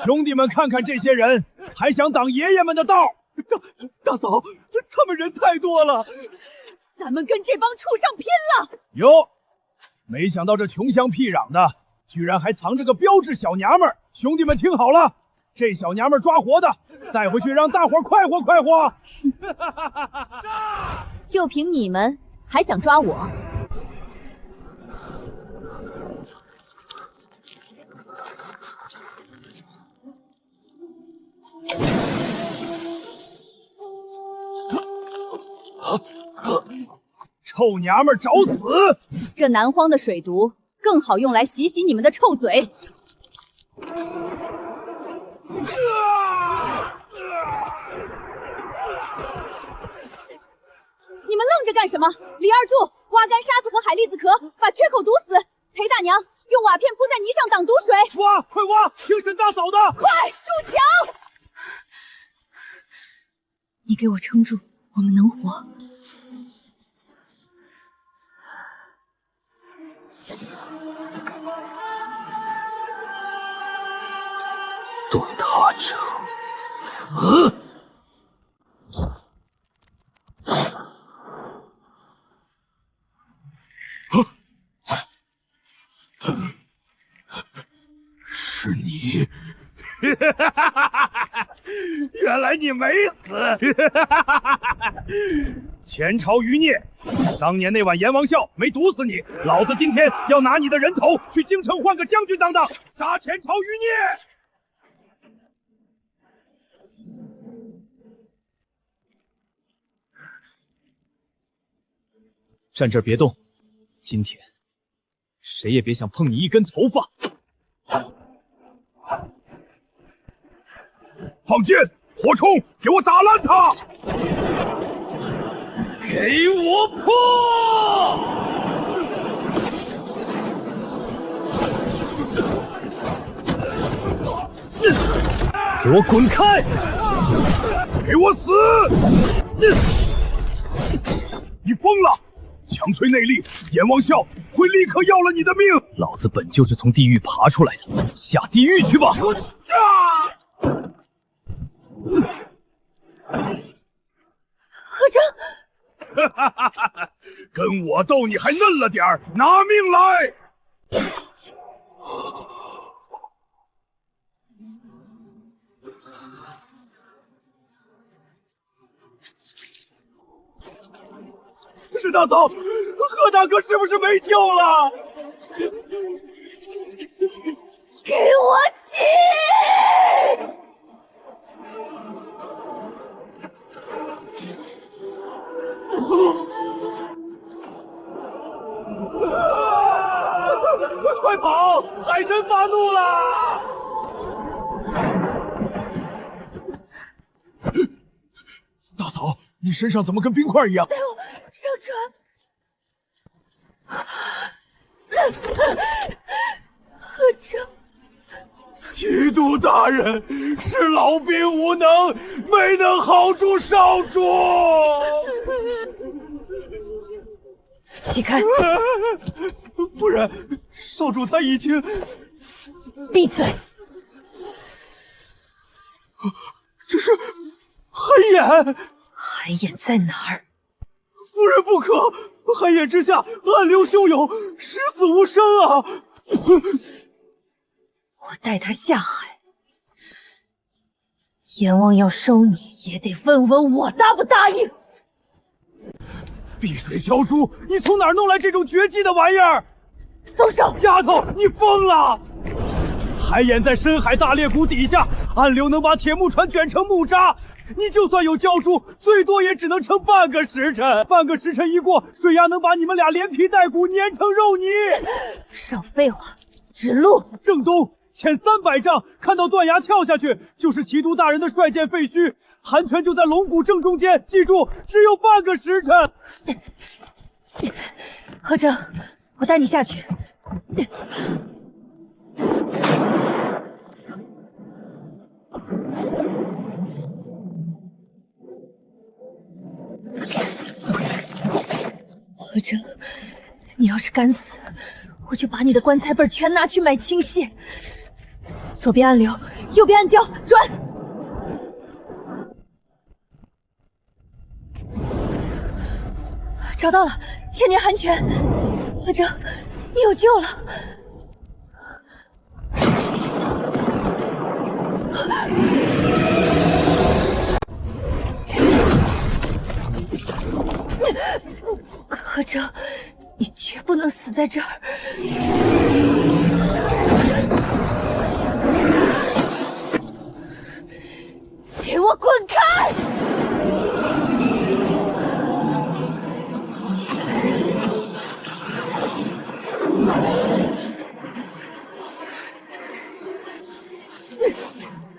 兄弟们，看看这些人，还想挡爷爷们的道？大嫂，他们人太多了，咱们跟这帮畜生拼了！哟，没想到这穷乡僻壤的，居然还藏着个标致小娘们儿。兄弟们听好了，这小娘们儿抓活的，带回去让大伙儿快活快活。就凭你们还想抓我？臭娘们儿找死！这南荒的水毒更好用来洗洗你们的臭嘴。你们愣着干什么？李二柱，挖干沙子和海蛎子壳，把缺口堵死。裴大娘，用瓦片铺在泥上挡毒水。挖，快挖！听沈大嫂的！快筑墙！你给我撑住，我们能活。动他者，是你！原来你没死！前朝余孽，当年那晚阎王笑没毒死你，老子今天要拿你的人头去京城换个将军当当，杀前朝余孽！站这儿别动，今天谁也别想碰你一根头发！放箭，火冲，给我打烂他！给我破！给我滚开！给我死！你疯了！强催内力，阎王笑会立刻要了你的命！老子本就是从地狱爬出来的，下地狱去吧！何征，跟我斗你还嫩了点儿，拿命来！沈大嫂，贺大哥是不是没救了？给我起！快跑！海神发怒了！大嫂，你身上怎么跟冰块一样？带我上船。何征，提督大人，是老兵无能，没能好住少主。起开！夫人，少主他已经……闭嘴！这是海眼。海眼在哪儿？夫人不可，海眼之下暗流汹涌，十死无生啊！我带他下海，阎王要收你，也得问问我答不答应。碧水鲛珠，你从哪儿弄来这种绝技的玩意儿？松手！丫头，你疯了！海眼在深海大裂谷底下，暗流能把铁木船卷成木渣。你就算有鲛珠，最多也只能撑半个时辰。半个时辰一过，水压能把你们俩连皮带骨碾成肉泥。少废话，指路。正东前300丈，看到断崖跳下去，就是提督大人的帅剑废墟。寒泉就在龙骨正中间，记住，只有半个时辰。何征，我带你下去。何征，你要是敢死，我就把你的棺材本全拿去买清血。左边按钮，右边按胶，转。找到了，千年寒泉，乐正，你有救了。柯正，你绝不能死在这儿！给我滚开！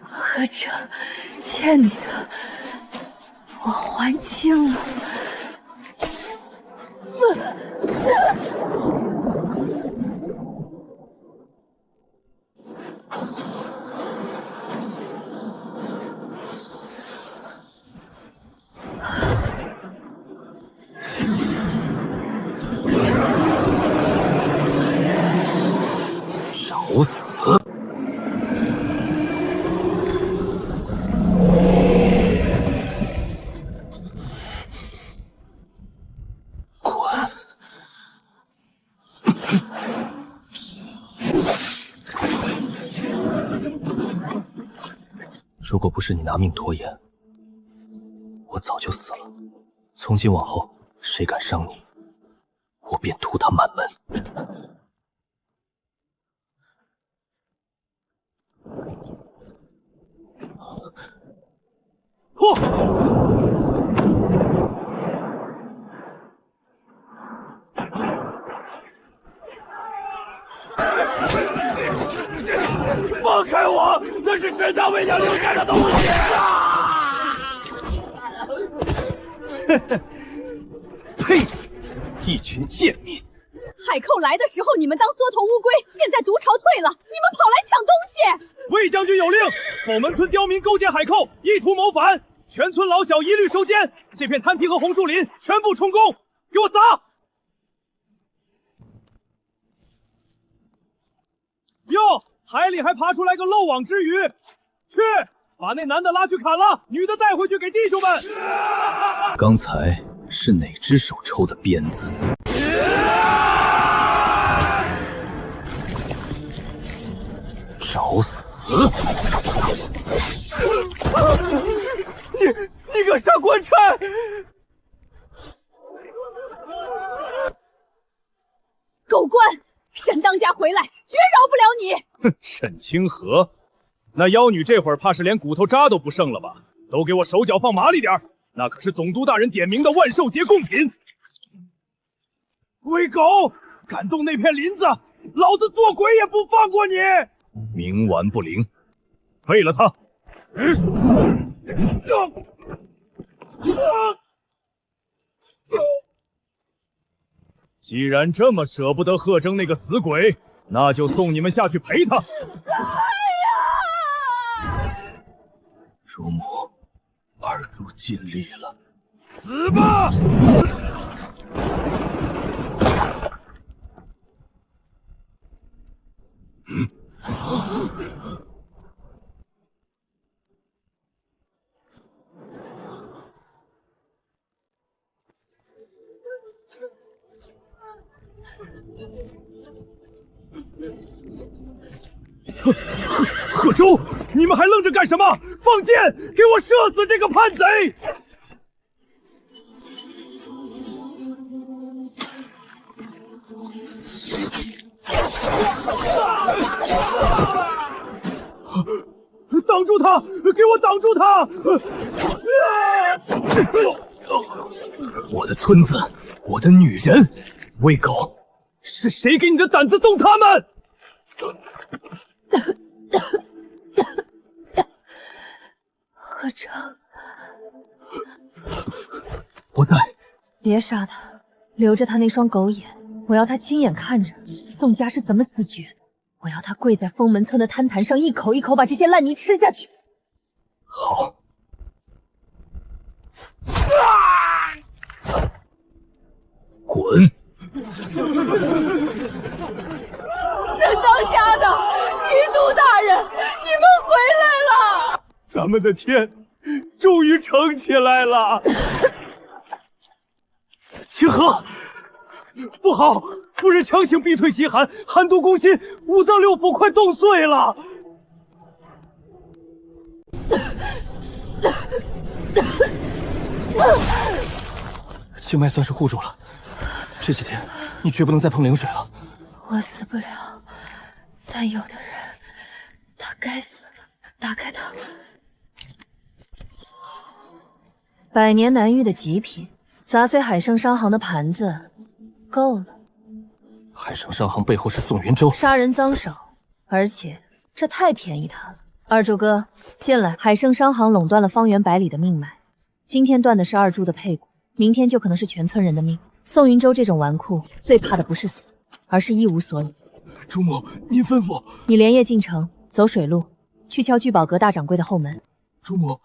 柯正，欠你的，我还清了。找死！如果不是你拿命拖延，我早就死了。从今往后，谁敢伤你，我便屠他满门。放开我！那是神藏为娘留下的东西啊！呸！一群贱民！海寇来的时候，你们当缩头乌龟；现在毒巢退了，你们跑来抢东西。魏将军有令，某门村刁民勾结海寇，意图谋反，全村老小一律收监。这片滩堤和红树林全部充公，给我砸！哟，海里还爬出来个漏网之鱼，去把那男的拉去砍了，女的带回去给弟兄们。刚才是哪只手抽的鞭子？找死！你个上官差！狗官，沈当家回来，绝饶不了你！哼，沈清河，那妖女这会儿怕是连骨头渣都不剩了吧？都给我手脚放麻利点儿，那可是总督大人点名的万寿节贡品。龟狗，敢动那片林子，老子做鬼也不放过你！冥顽不灵，废了他！既然这么舍不得贺征那个死鬼，那就送你们下去陪他。主母，二主尽力了。死吧！贺州，你们还愣着干什么？放箭，给我射死这个叛贼！挡住他！给我挡住他！我的村子，我的女人，喂狗，是谁给你的胆子动他们？贺征，我在。别杀他，留着他那双狗眼，我要他亲眼看着宋家是怎么死绝。我要他跪在封门村的滩潭上，一口一口把这些烂泥吃下去。好。滚！当家的，提督大人，你们回来了！咱们的天终于撑起来了。清河，不好！夫人强行逼退极寒，寒毒攻心，五脏六腑快冻碎了。静脉算是护住了，这几天你绝不能再碰灵水了。我死不了，但有的人，他该死了。打开它。百年难遇的极品，砸碎海盛商行的盘子，够了。海盛商行背后是宋云舟，杀人脏手，而且这太便宜他了。二柱哥，进来。海盛商行垄断了方圆百里的命脉，今天断的是二柱的配骨，明天就可能是全村人的命。宋云舟这种纨绔，最怕的不是死，而是一无所有。主母，您吩咐。你连夜进城，走水路，去敲聚宝阁大掌柜的后门。主母，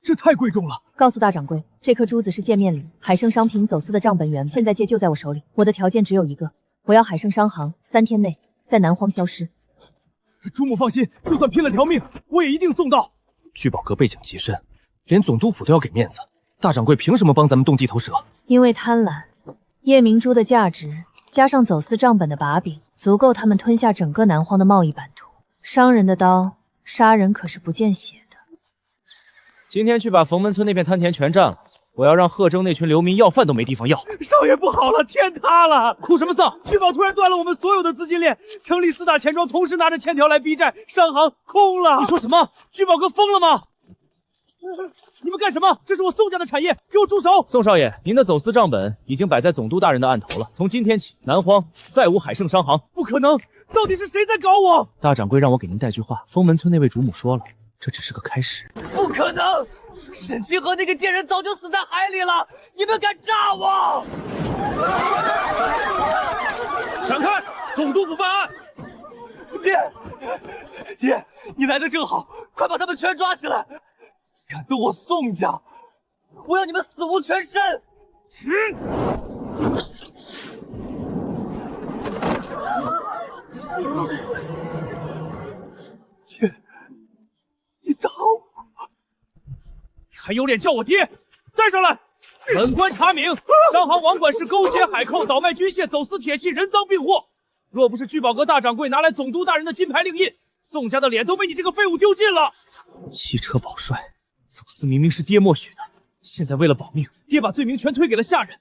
这太贵重了。告诉大掌柜，这颗珠子是见面礼，海盛商品走私的账本源，现在借就在我手里。我的条件只有一个，我要海盛商行3天内在南荒消失。主母放心，就算拼了条命，我也一定送到。聚宝阁背景极深，连总督府都要给面子，大掌柜凭什么帮咱们动地头蛇？因为贪婪。夜明珠的价值加上走私账本的把柄，足够他们吞下整个南荒的贸易版图。商人的刀，杀人可是不见血的。今天去把冯门村那片滩田全占了，我要让贺征那群流民要饭都没地方要。少爷不好了，天塌了！哭什么丧？聚宝突然断了我们所有的资金链，城里4大钱庄同时拿着欠条来逼债，商行空了。你说什么？聚宝哥疯了吗？你们干什么？这是我宋家的产业，给我住手！宋少爷，您的走私账本已经摆在总督大人的案头了。从今天起，南荒再无海盛商行。不可能！到底是谁在搞我？大掌柜让我给您带句话，封门村那位主母说了，这只是个开始。不可能！沈清河那个贱人早就死在海里了，你们敢炸我？闪开！总督府办案！爹，你来的正好，快把他们全抓起来！敢动我宋家，我要你们死无全身！爹，你打我！你还有脸叫我爹？带上来！本官查明，商行网管是勾结海寇，倒卖军械，走私铁器，人赃并获。若不是聚宝阁大掌柜拿来总督大人的金牌令印，宋家的脸都被你这个废物丢尽了。汽车保帅，走私明明是爹默许的，现在为了保命，爹把罪名全推给了下人。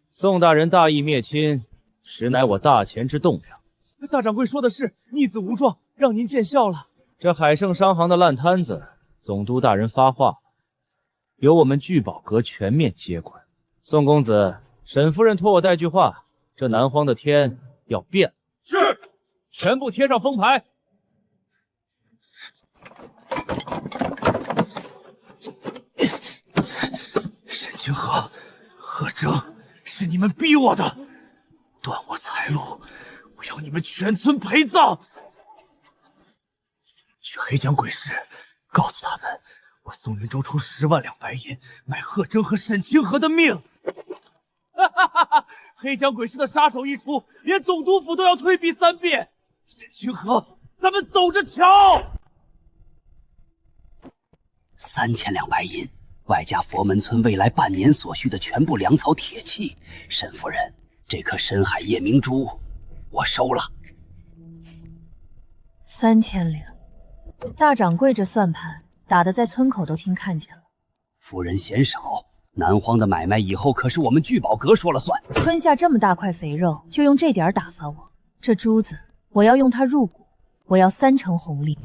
宋大人大义灭亲，实乃我大钱之栋梁。大掌柜说的是，逆子无状，让您见笑了。这海盛商行的烂摊子，总督大人发话，由我们聚宝阁全面接管。宋公子，沈夫人托我带句话，这南荒的天要变了。是，全部贴上封牌。沈清河、贺征，是你们逼我的，断我财路，我要你们全村陪葬。去黑江鬼市，告诉他们，我宋云舟出10万两白银买贺征和沈清河的命。哈哈哈哈！黑江鬼市的杀手一出，连总督府都要退避3变。沈清河，咱们走着瞧。3000两白银，外加佛门村未来半年所需的全部粮草铁器。沈夫人，这颗深海夜明珠我收了。3000两，大掌柜这算盘打得在村口都听看见了。夫人嫌少，南荒的买卖以后可是我们聚宝阁说了算。吞下这么大块肥肉，就用这点打发我？这珠子我要用它入股，我要3成红利。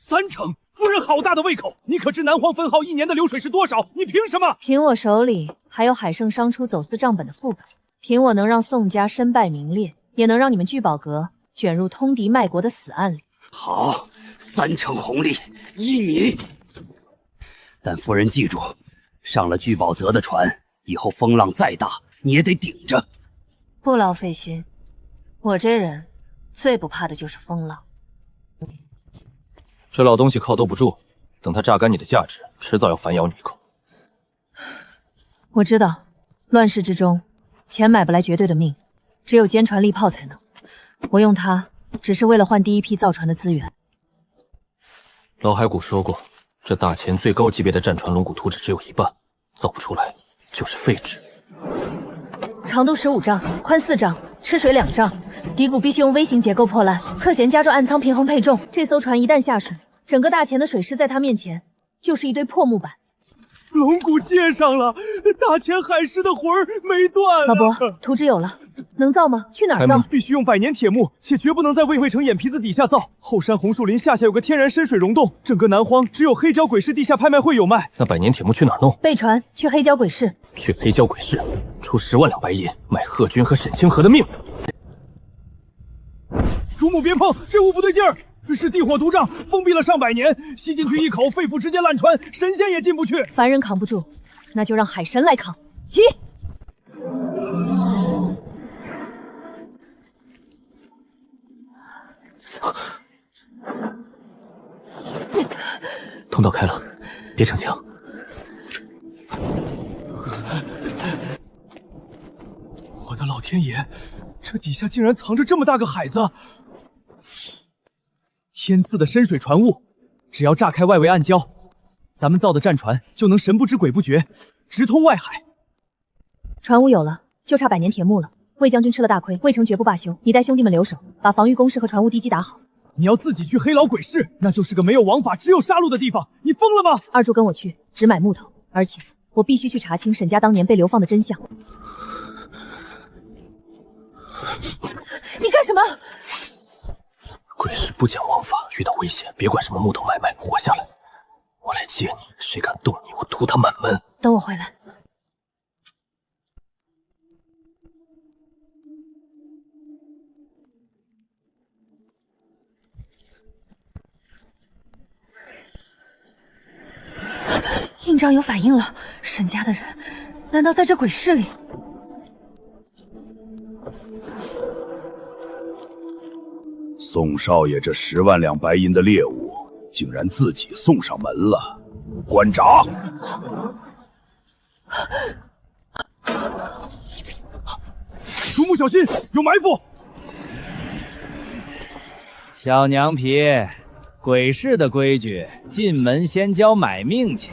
3成？夫人好大的胃口！你可知南荒分号1年的流水是多少？你凭什么？凭我手里还有海盛商出走私账本的副本，凭我能让宋家身败名裂，也能让你们聚宝阁卷入通敌卖国的死案里。好，3成红利依你。但夫人记住，上了聚宝泽的船，以后风浪再大，你也得顶着。不劳费心，我这人最不怕的就是风浪。这老东西靠兜不住，等他榨干你的价值，迟早要反咬你一口。我知道，乱世之中，钱买不来绝对的命，只有坚船利炮才能。我用它只是为了换第一批造船的资源。老海谷说过，这大前最高级别的战船龙骨图纸只有一半，造不出来就是废纸。长度15丈，宽4丈，吃水2丈，底骨必须用 V 型结构破烂，侧舷加装暗舱平衡配重。这艘船一旦下水，整个大前的水势在它面前就是一堆破木板。龙骨接上了，大前海狮的魂儿没断。老伯，图纸有了，能造吗？去哪儿造？必须用百年铁木，且绝不能在魏惠城眼皮子底下造。后山红树林下有个天然深水溶洞，整个南荒只有黑胶鬼市地下拍卖会有卖。那百年铁木去哪儿弄？备船去黑胶鬼市。去黑胶鬼市，出10万两白银买贺军和沈清河的命。主母别碰，这物不对劲儿。是地火毒瘴，封闭了上百年，吸进去一口，肺腑直接烂穿，神仙也进不去。凡人扛不住，那就让海神来扛。起！通道开了，别逞强。我的老天爷，这底下竟然藏着这么大个海子！天赐的深水船坞，只要炸开外围暗礁，咱们造的战船就能神不知鬼不觉，直通外海。船坞有了，就差百年铁木了。魏将军吃了大亏，魏城绝不罢休。你带兄弟们留守，把防御工事和船坞地基打好。你要自己去黑牢鬼市，那就是个没有王法、只有杀戮的地方。你疯了吗？二柱跟我去，只买木头，而且我必须去查清沈家当年被流放的真相。你干什么？鬼市不讲王法，遇到危险别管什么木头买卖，活下来。我来接你，谁敢动你，我屠他满门。等我回来。印章有反应了，沈家的人难道在这鬼市里？宋少爷这10万两白银的猎物，竟然自己送上门了，关闸！主母小心，有埋伏！小娘皮，鬼市的规矩，进门先交买命钱。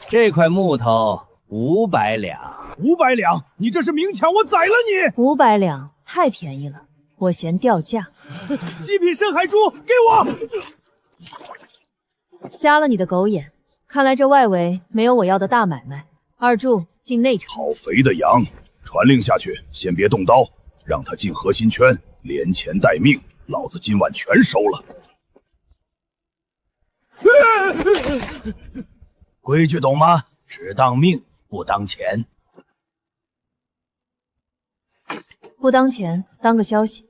这块木头500两，500两，你这是明抢我宰了你！500两太便宜了，我嫌掉价。极品深海珠，给我！瞎了你的狗眼！看来这外围没有我要的大买卖。二柱进内城。好肥的羊！传令下去，先别动刀，让他进核心圈，连钱带命，老子今晚全收了。规矩懂吗？只当命，不当钱。不当钱，当个消息。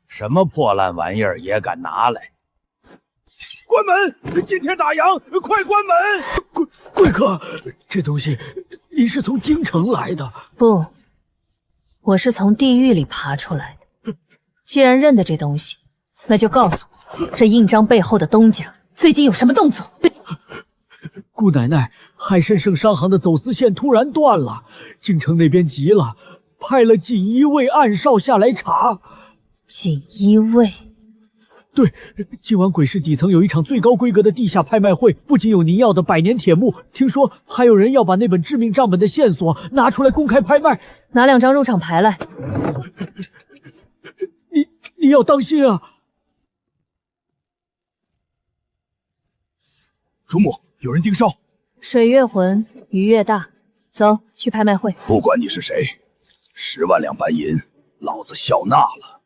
什么破烂玩意儿也敢拿来？关门！今天打烊，快关门！贵客，这东西您是从京城来的？不，我是从地狱里爬出来的。既然认得这东西，那就告诉我，这印章背后的东家最近有什么动作？姑奶奶，海参省商行的走私线突然断了，京城那边急了，派了锦衣卫暗哨下来查。锦衣卫？对，今晚鬼市底层有一场最高规格的地下拍卖会，不仅有您要的百年铁木，听说还有人要把那本致命账本的线索拿出来公开拍卖。拿2张入场牌来。你要当心啊！主母，有人盯梢。水越浑，鱼越大。走去拍卖会。不管你是谁，10万两白银，老子笑纳了。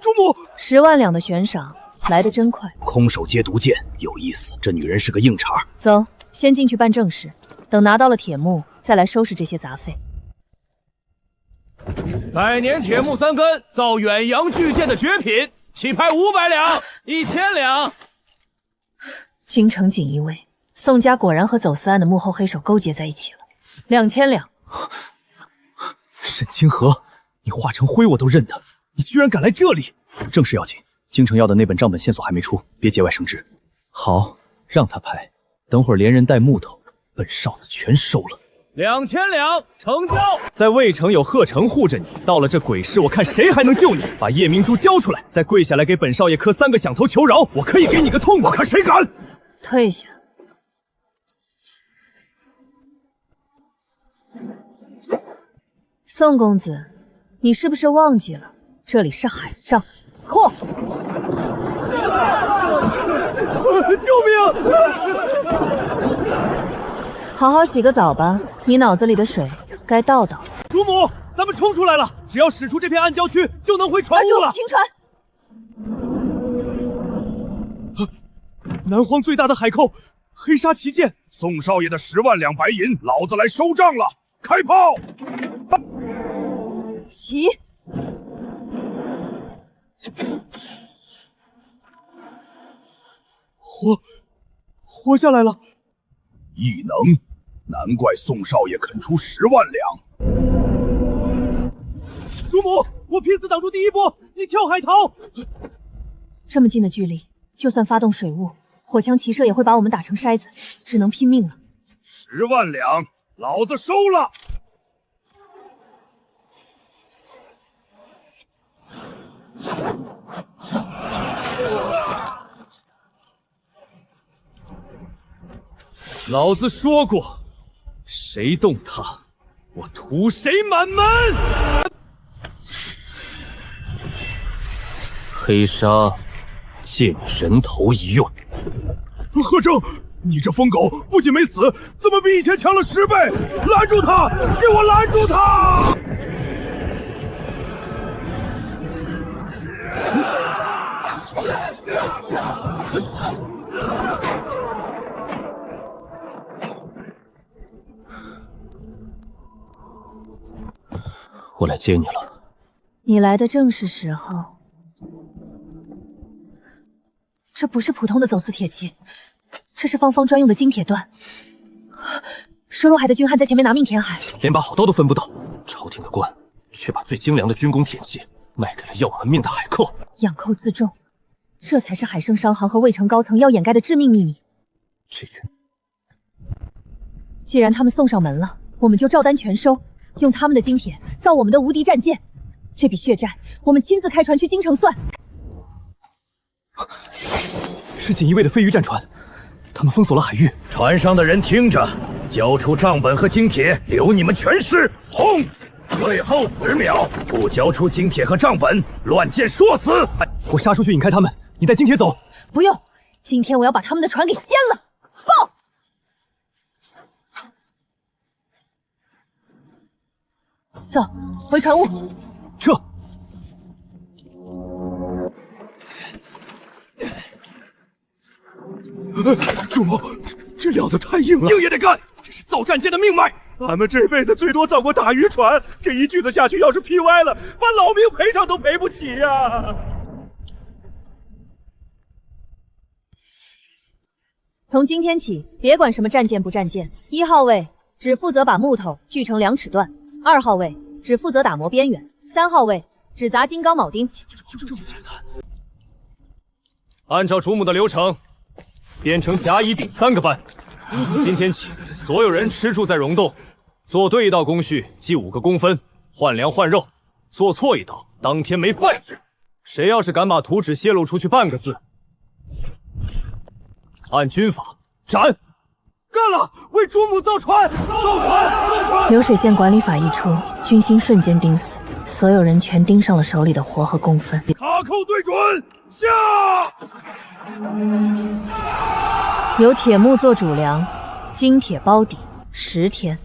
主母，10万两的悬赏来得真快。空手接毒剑，有意思。这女人是个硬茬。走，先进去办正事，等拿到了铁木，再来收拾这些杂费。百年铁木3根，造远洋巨舰的绝品，起拍500两，1000两。京城锦衣卫，宋家果然和走私案的幕后黑手勾结在一起了。2000两。沈清河，你化成灰我都认得，你居然敢来这里！正事要紧，京城要的那本账本线索还没出，别节外生枝。好，让他拍，等会儿连人带木头，本哨子全收了。2000两成交。在魏城有贺成护着你，到了这鬼市，我看谁还能救你！把夜明珠交出来，再跪下来给本少爷磕3个响头求饶，我可以给你个痛快，看谁敢！退下。宋公子，你是不是忘记了，这里是海上？嚯！救命！好好洗个澡吧，你脑子里的水该倒倒。主母，咱们冲出来了，只要驶出这片暗郊区，就能回船坞了。停船！南荒最大的海寇，黑沙旗舰，宋少爷的10万两白银，老子来收账了！开炮！起！活下来了！异能，难怪宋少爷肯出10万两。主母，我拼死挡住第一波，你跳海逃。这么近的距离，就算发动水雾，火枪齐射也会把我们打成筛子，只能拼命了。10万两，老子收了！老子说过，谁动他，我屠谁满门！黑沙，借你人头一用。贺正，你这疯狗不仅没死，怎么比以前强了10倍？拦住他！给我拦住他！我来接你了。你来的正是时候。这不是普通的走私铁器，这是芳芳专用的金铁段。水陆海的军汉在前面拿命填海，连把好刀都分不到。朝廷的官却把最精良的军工铁器卖给了要我们命的海寇。养寇自重，这才是海盛商行和魏城高层要掩盖的致命秘密。这句，既然他们送上门了，我们就照单全收，用他们的金铁造我们的无敌战舰。这笔血债，我们亲自开船去京城算。是锦衣卫的飞鱼战船，他们封锁了海域。船上的人听着，交出账本和金铁，留你们全尸！轰！最后10秒，不交出金铁和账本，乱箭说死！我杀出去引开他们，你带金铁走。不用，今天我要把他们的船给掀了！报！走，回船坞。撤！主谋，这料子太硬了，硬也得干，这是造战舰的命脉。俺们这辈子最多造过大渔船，这一句子下去，要是劈歪了，把老命赔上都赔不起呀！从今天起，别管什么战舰不战舰，1号位只负责把木头锯成2尺段，2号位只负责打磨边缘，3号位只砸金刚铆钉。就这么简单？按照主母的流程，变成甲乙丙3个班。今天起，所有人吃住在溶洞，做对一道工序记5个工分，换粮换肉。做错一道，当天没饭吃。谁要是敢把图纸泄露出去半个字，按军法斩！干了！为主母造船！造船！流水线管理法一出，军心瞬间盯死，所有人全盯上了手里的活和工分。卡扣对准，下！由铁木做主梁，金铁包底，10天。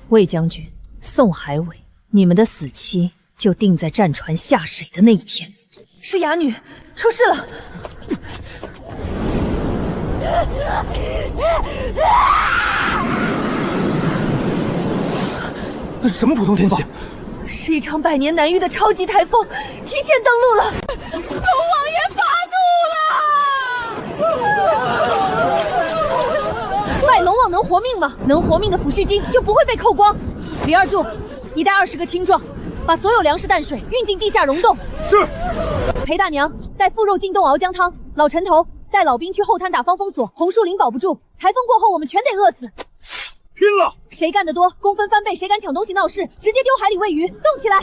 魏将军、宋海伟，你们的死期就定在战船下水的那一天。是哑女，出事了！那是什么普通天气？是一场100年难遇的超级台风，提前登陆了。龙王爷发怒了！卖龙王能活命吗？能活命的抚恤金就不会被扣光。李二柱，你带20个青壮，把所有粮食淡水运进地下溶洞。是。裴大娘带腐肉进洞熬姜汤，老陈头带老兵去后滩打方封锁。红树林保不住，台风过后我们全得饿死。劈！了！谁干得多，公分翻倍；谁敢抢东西闹事，直接丢海里喂鱼！动起来！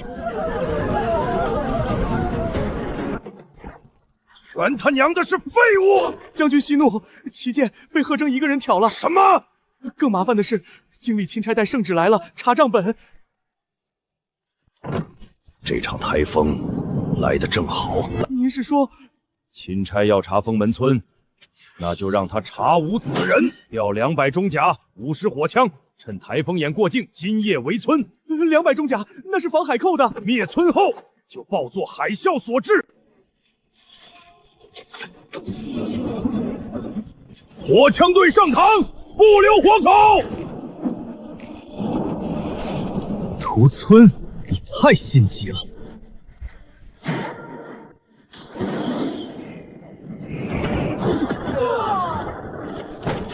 全他娘的是废物！将军息怒，旗舰被贺征一个人挑了。什么？更麻烦的是，经理钦差带圣旨来了，查账本。这场台风来得正好。您是说，钦差要查封门村，那就让他查无此人，调200中甲，50火枪，趁台风眼过境，今夜围村。200中甲，那是防海寇的。灭村后就报作海啸所致。火枪队上膛，不留活口！屠村，你太心急了。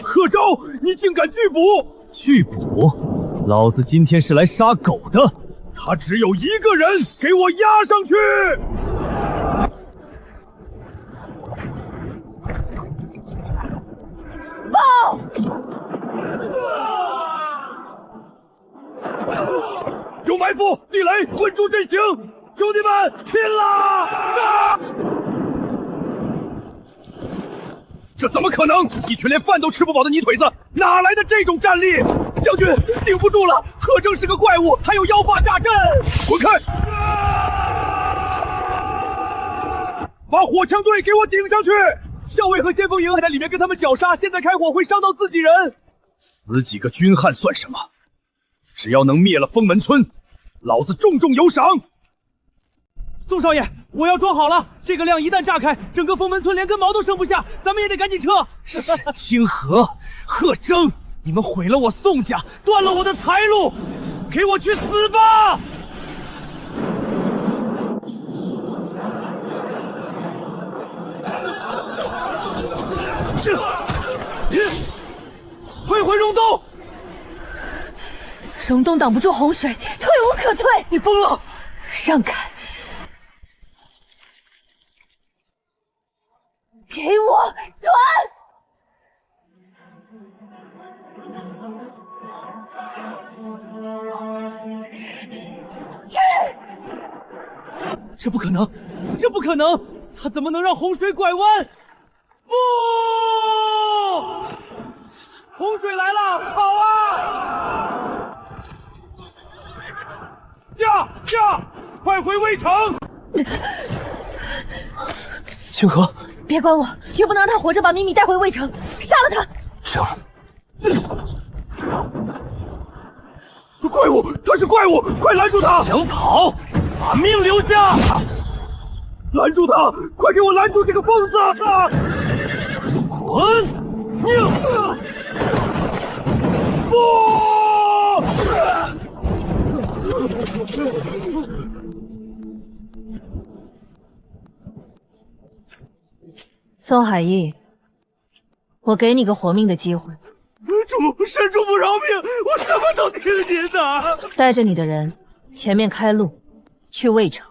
贺昭，你竟敢拒捕！拒捕？老子今天是来杀狗的。他只有一个人，给我押上去！报！有埋伏！地雷，混住阵型！兄弟们，拼了！这怎么可能？一群连饭都吃不饱的泥腿子，哪来的这种战力？将军，顶不住了！贺征是个怪物，还有妖法炸阵！滚开！把火枪队给我顶上去！校尉和先锋营还在里面跟他们绞杀，现在开火会伤到自己人。死几个军汉算什么？只要能灭了封门村，老子重重有赏。宋少爷，我要装好了，这个量一旦炸开，整个封门村连根毛都剩不下，咱们也得赶紧撤。沈清河、贺征，你们毁了我宋家，断了我的财路，给我去死吧！退回溶洞！溶洞挡不住洪水，退无可退。你疯了！让开！给我转！这不可能，这不可能！他怎么能让洪水拐弯？不！洪水来了，跑啊！驾！快回魏城！清河，别管我，绝不能让他活着把咪咪带回魏城，杀了他！行了。怪物，他是怪物，快拦住他！想跑，把命留下！拦住他！快给我拦住这个疯子！滚！不！宋海义，我给你个活命的机会。神主不饶命，我什么都听您的。带着你的人，前面开路，去魏城。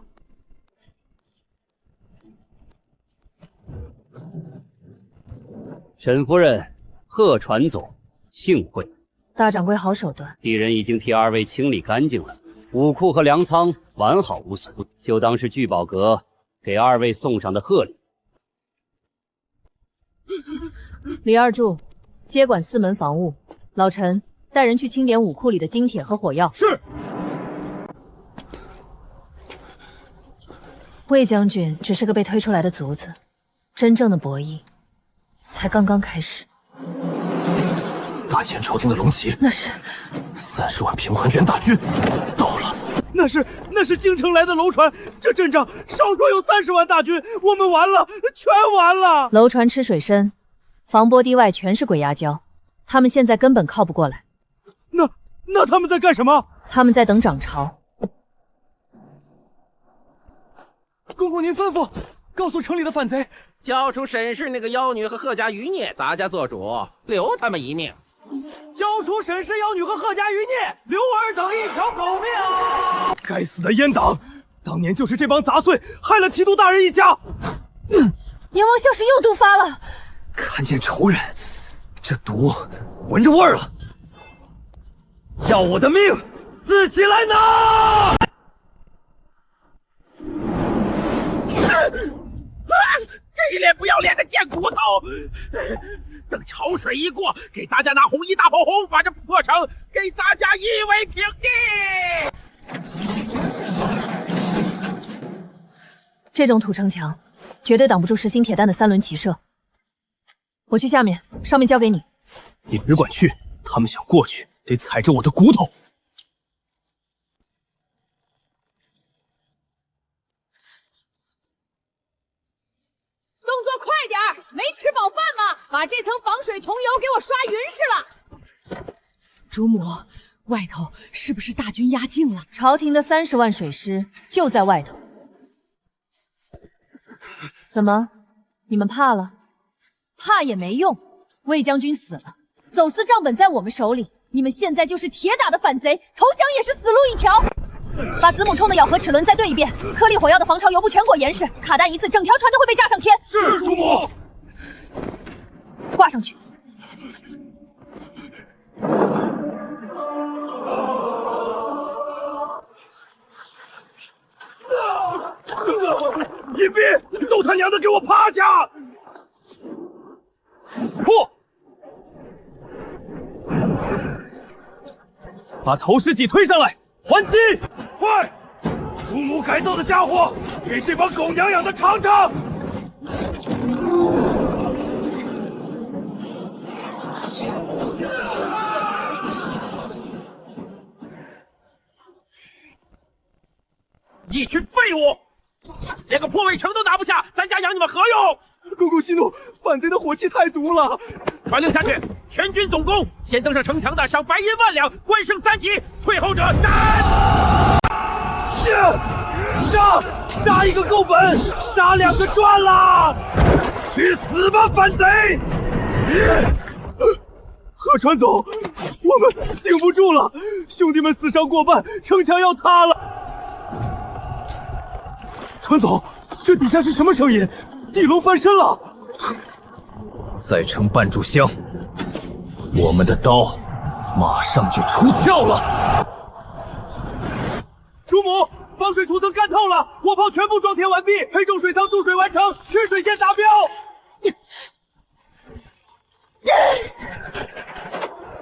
沈夫人，贺传总，幸会。大掌柜好手段，敌人已经替二位清理干净了，武库和粮仓完好无损，就当是聚宝阁给二位送上的贺礼。李二柱，接管4门防务。老陈，带人去清点武库里的金铁和火药。是。魏将军只是个被推出来的卒子，真正的博弈才刚刚开始。大前朝廷的龙旗，那是30万平环原大军到了。那是京城来的楼船，这阵仗少说有30万大军，我们完了，全完了。楼船吃水深，防波堤外全是鬼牙礁，他们现在根本靠不过来。那他们在干什么？他们在等涨潮。公公您吩咐，告诉城里的反贼，交出沈氏那个妖女和贺家余孽，咱家做主，留他们一命。交出沈氏妖女和贺家余孽，留尔等一条狗命！该死的阉党，当年就是这帮杂碎害了提督大人一家。阎王笑是又毒发了。看见仇人，这毒闻着味儿了。要我的命，自己来拿！给脸不要脸的贱骨头！等潮水一过，给咱家拿红衣大炮轰，把这破城给咱家夷为平地！这种土城墙，绝对挡不住实心铁弹的3轮齐射。我去下面，上面交给你。你只管去，他们想过去，得踩着我的骨头。动作快点儿！没吃饱饭吗？把这层防水桐油给我刷匀实了。主母，外头是不是大军压境了？朝廷的30万水师就在外头。怎么，你们怕了？怕也没用，魏将军死了，走私账本在我们手里，你们现在就是铁打的反贼，投降也是死路一条。把子母冲的咬合齿轮再对一遍，颗粒火药的防潮油布全裹严实，卡弹一次，整条船都会被炸上天。是主母。挂上去。隐蔽，都他娘的给我趴下！不，把投石机推上来，还击！快！主母改造的家伙，给这帮狗娘养的尝尝！一群废物，连个破卫城都拿不下，咱家养你们何用？公公息怒，反贼的火气太毒了！传令下去，全军总攻，先登上城墙的赏白银万两，官升3级，退后者斩！杀一个够本，杀2个赚了！去死吧，反贼！河川总，我们顶不住了，兄弟们死伤过半，城墙要塌了。川总，这底下是什么声音？地龙翻身了！再撑半炷香，我们的刀马上就出鞘了。主母，防水涂层干透了，火炮全部装填完毕，配重水舱注水完成，缺水线达标。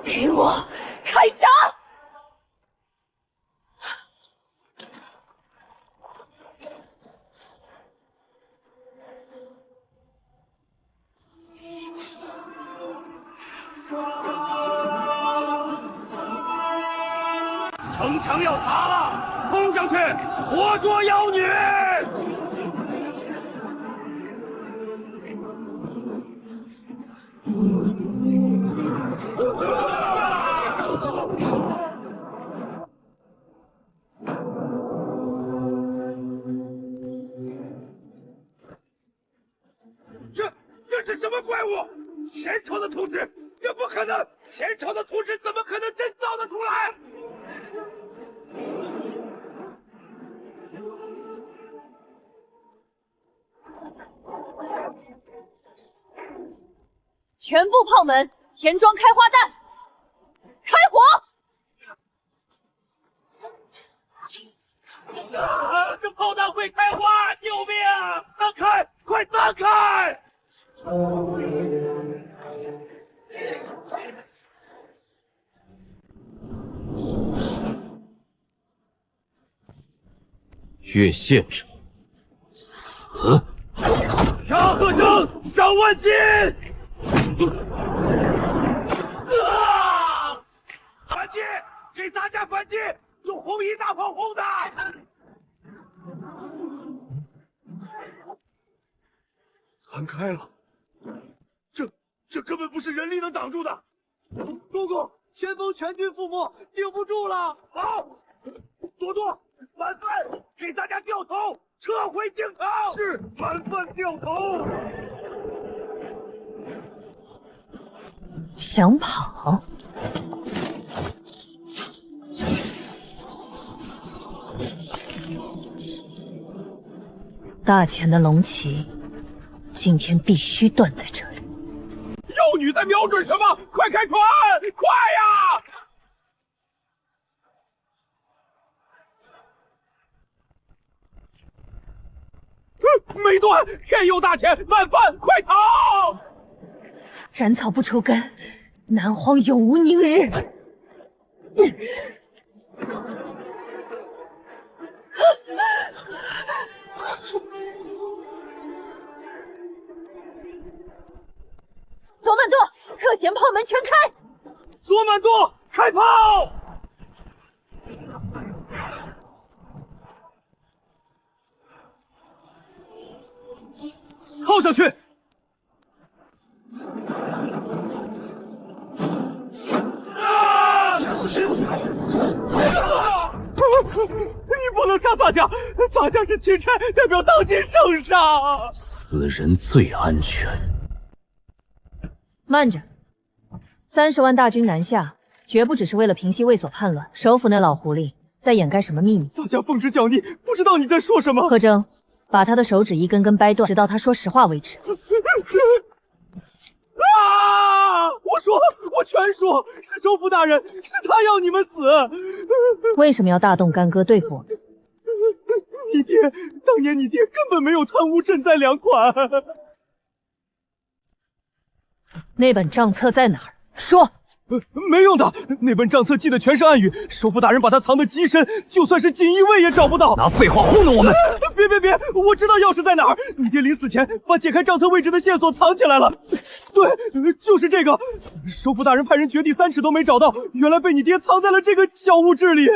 给我开闸！城墙要塌了，冲上去，活捉妖女！这是什么怪物？前朝的图纸，这不可能！前朝的图纸怎么可能真造得出来？全部炮门填装开花弹，开火！这炮弹会开花！救命！散开！快散开！越线者死！杀贺征，上万金！反击！给咱家反击！用红衣大炮轰他！弹开了，这根本不是人力能挡住的。公公，前锋全军覆没，顶不住了。好，左舵满分，给大家掉头，撤回京城。是，满分掉头。想跑？大钱的龙旗，今天必须断在这里。妖女在瞄准什么？快开船！快呀！一顿，天佑大钱，晚饭快逃！斩草不除根，南荒永无宁日。左满座，侧舷炮门全开！左满座，开炮！靠上去！你不能杀洒家，洒家是钦差，代表当今圣上。死人最安全。慢着，30万大军南下，绝不只是为了平息卫所叛乱。首府那老狐狸在掩盖什么秘密？洒家奉旨叫逆，不知道你在说什么。贺征，把他的手指一根根掰断，直到他说实话为止。啊！我全说，是首府大人，是他要你们死。为什么要大动干戈对付我？你爹，当年你爹根本没有贪污赈灾粮款。那本账册在哪儿？说。没用的，那本账册记的全是暗语，首府大人把它藏得极深，就算是锦衣卫也找不到。拿废话糊弄我们！别，我知道钥匙在哪儿。你爹临死前把解开账册位置的线索藏起来了。对，就是这个。首府大人派人掘地3尺都没找到，原来被你爹藏在了这个小物质里。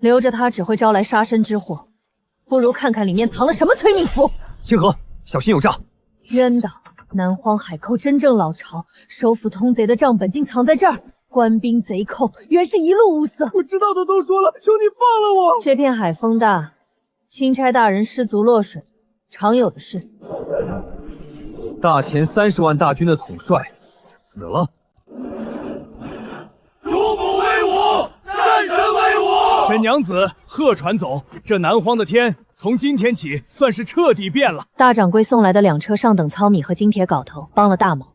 留着它只会招来杀身之祸，不如看看里面藏了什么催命符。清河，小心有诈！冤道。南荒海寇真正老巢，首府通贼的账本竟藏在这儿。官兵贼寇原是一路物色。我知道的都说了，求你放了我。这片海风大，钦差大人失足落水，常有的事。大前30万大军的统帅死了。主母威武，战神威武！沈娘子，贺传总，这南荒的天从今天起算是彻底变了。大掌柜送来的2车上等糙米和金铁镐头，帮了大忙，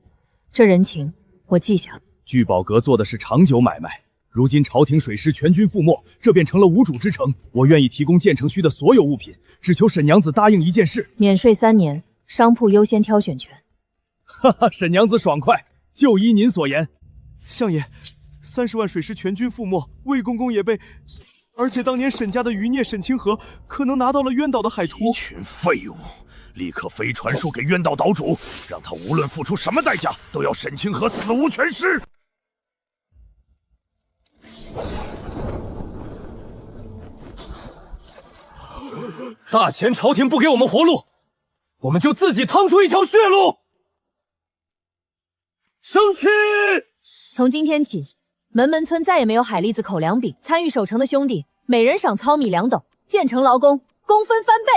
这人情我记下了。聚宝阁做的是长久买卖，如今朝廷水师全军覆没，这便成了无主之城。我愿意提供建成虚的所有物品，只求沈娘子答应一件事：免税3年，商铺优先挑选权。哈哈，沈娘子爽快，就依您所言。相爷，30万水师全军覆没，魏公公也被，而且当年沈家的余孽沈清河可能拿到了渊岛的海图。一群废物！立刻飞传书给渊岛岛主，让他无论付出什么代价，都要沈清河死无全尸。大前朝廷不给我们活路，我们就自己趟出一条血路。生气！从今天起，门门村再也没有海蛎子口粮饼。参与守城的兄弟，每人赏糙米2斗，建成劳工，工分翻倍。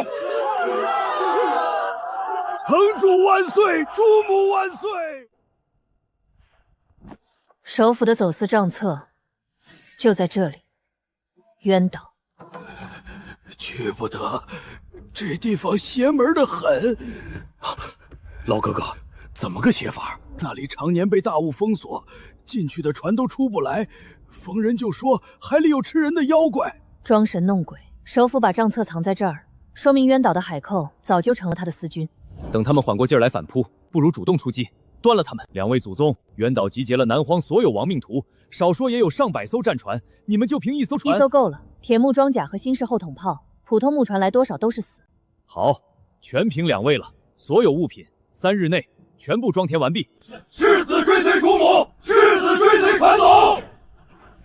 城主万岁，主母万岁！首府的走私账册就在这里，渊岛。去不得，这地方邪门的很。老哥哥，怎么个邪法？那里常年被大雾封锁，进去的船都出不来。逢人就说海里有吃人的妖怪，装神弄鬼。首府把账册藏在这儿，说明渊岛的海寇早就成了他的私军。等他们缓过劲儿来反扑，不如主动出击，端了他们。2位祖宗，渊岛集结了南荒所有亡命徒，少说也有上百艘战船，你们就凭1艘船？1艘够了。铁木装甲和新式后筒炮，普通木船来多少都是死。好，全凭2位了。所有物品3日内全部装填完毕。誓死追随主母，誓死追随传总。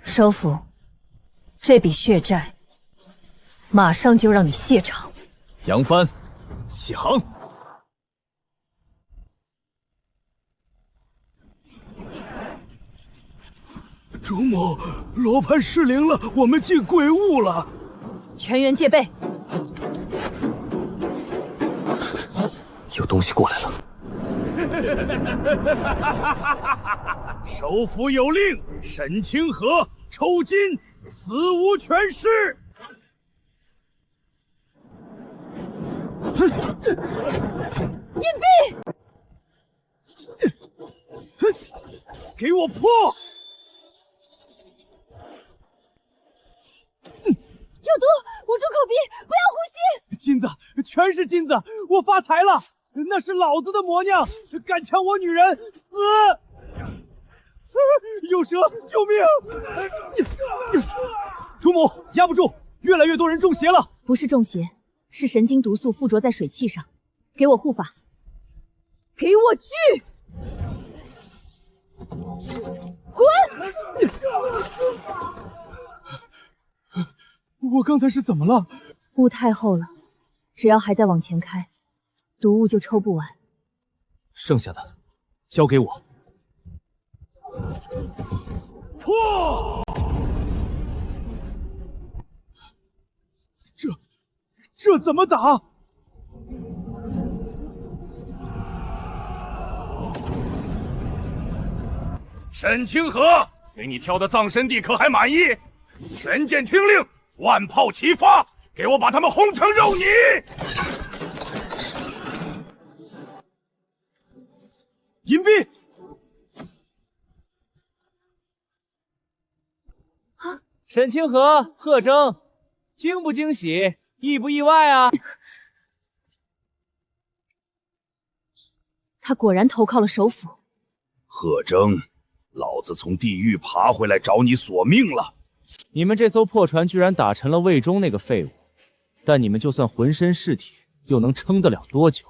首府，这笔血债，马上就让你谢场。扬帆，起航。主母，罗盘失灵了，我们进鬼屋了。全员戒备。有东西过来了。首府有令，沈清河抽筋，死无全尸。隐蔽！给我破！有毒，捂住口鼻，不要呼吸。金子，全是金子，我发财了！那是老子的魔娘，敢抢我女人，死！有蛇，救命！主母，压不住，越来越多人中邪了。不是中邪，是神经毒素附着在水汽上。给我护法，给我聚！滚！我刚才是怎么了？雾太厚了，只要还在往前开，毒雾就抽不完。剩下的交给我。破！这怎么打？沈清河，给你挑的葬神地可还满意？全舰听令，万炮齐发，给我把他们轰成肉泥！银币！沈清河、贺征，惊不惊喜，意不意外啊？他果然投靠了首府。贺征，老子从地狱爬回来找你索命了。你们这艘破船居然打沉了魏忠那个废物，但你们就算浑身是铁，又能撑得了多久？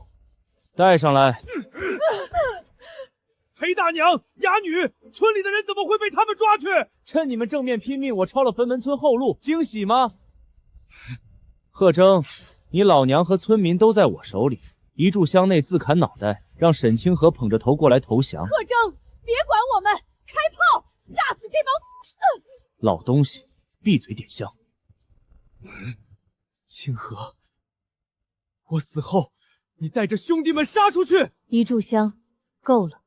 带上来。裴大娘、哑女，村里的人怎么会被他们抓去？趁你们正面拼命，我抄了坟门村后路，惊喜吗？贺征，你老娘和村民都在我手里，一炷香内自砍脑袋，让沈清河捧着头过来投降。贺征，别管我们，开炮，炸死这帮……老东西，闭嘴点香。清河，我死后，你带着兄弟们杀出去。一炷香够了。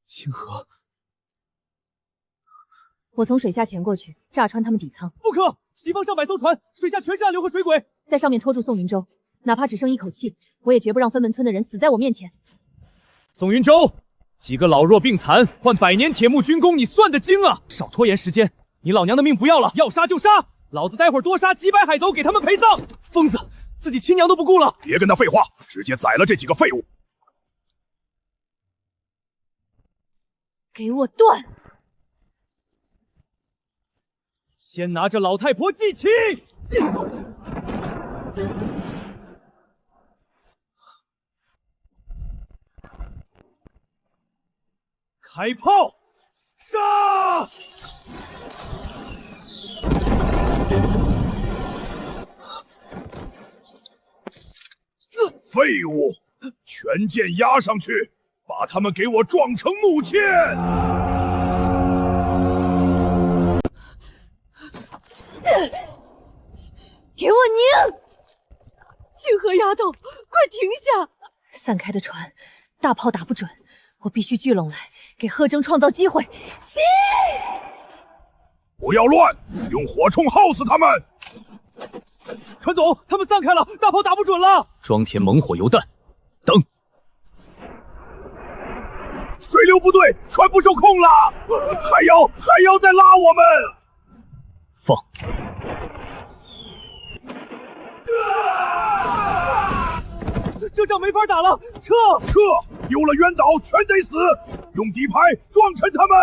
清河，我从水下潜过去，炸穿他们底舱。不可！敌方上百艘船，水下全是暗流和水鬼，在上面拖住宋云舟，哪怕只剩一口气，我也绝不让分门村的人死在我面前。宋云舟，几个老弱病残换100年铁木军功，你算得精啊！少拖延时间，你老娘的命不要了，要杀就杀！老子待会儿多杀几百海贼给他们陪葬！疯子，自己亲娘都不顾了！别跟他废话，直接宰了这几个废物！给我断！先拿着老太婆祭旗！开炮！杀！废物！全舰压上去，把他们给我撞成木签！给我拧！清河丫头，快停下！散开的船，大炮打不准，我必须聚拢来，给贺征创造机会。起！不要乱，用火铳耗死他们！船总，他们散开了，大炮打不准了。装填猛火油弹，等。水流不对，船不受控了，还要再拉我们！放！这仗没法打了，撤！丢了渊岛全得死！用底牌撞沉他们！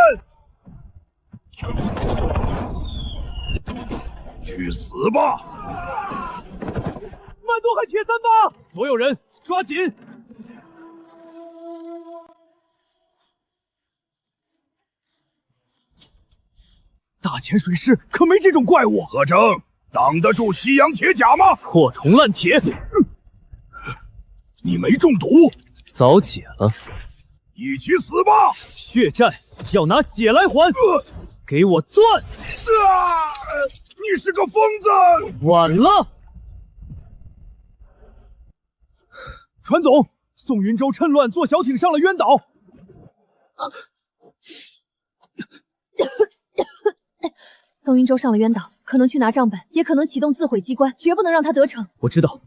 去死吧！慢渡海铁三八，所有人抓紧！大潜水师可没这种怪物。贺征，挡得住西洋铁甲吗？破铜烂铁，你没中毒，早解了。一起死吧！血债要拿血来还，给我断！你是个疯子！晚了。船总，宋云舟趁乱坐小艇上了渊岛。宋云舟上了渊岛，可能去拿账本，也可能启动自毁机关，绝不能让他得逞。我知道，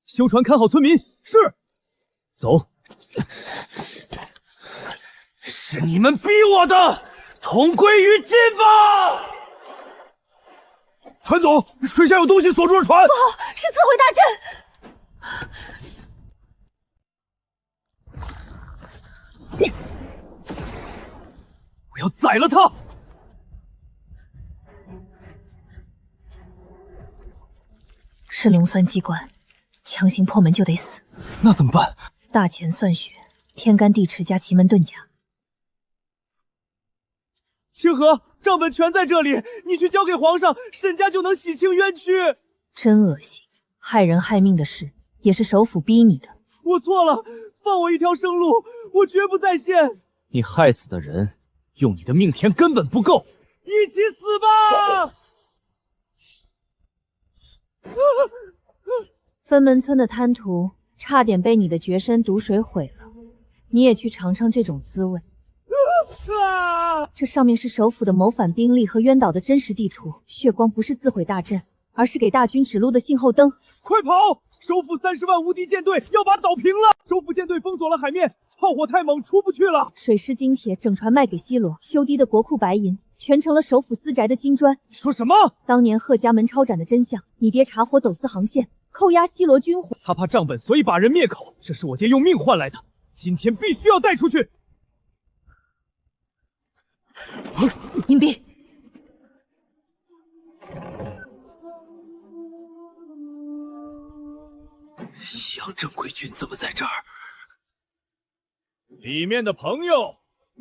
修船看好村民。是。走。是你们逼我的，同归于尽吧！船总，水下有东西锁住了船。不好，是自毁大阵。我要宰了他！是硫酸机关，强行破门就得死。那怎么办？大钱算血，天干地池加奇门遁甲。清河，账本全在这里，你去交给皇上，沈家就能洗清冤屈。真恶心，害人害命的事也是首府逼你的。我错了，放我一条生路，我绝不再现。你害死的人，用你的命填根本不够。一起死吧！分门村的贪图差点被你的绝身毒水毁了，你也去尝尝这种滋味。这上面是首府的谋反兵力和渊岛的真实地图，血光不是自毁大阵，而是给大军指路的信号灯。快跑！首府30万无敌舰队要把岛平了，首府舰队封锁了海面，炮火太猛，出不去了。水师金铁整船卖给西罗，修堤的国库白银全成了首府私宅的金砖。说什么？当年贺家门抄斩的真相，你爹查获走私航线，扣押西罗军火。他怕账本，所以把人灭口，这是我爹用命换来的，今天必须要带出去。隐蔽。西洋正规军怎么在这儿？里面的朋友，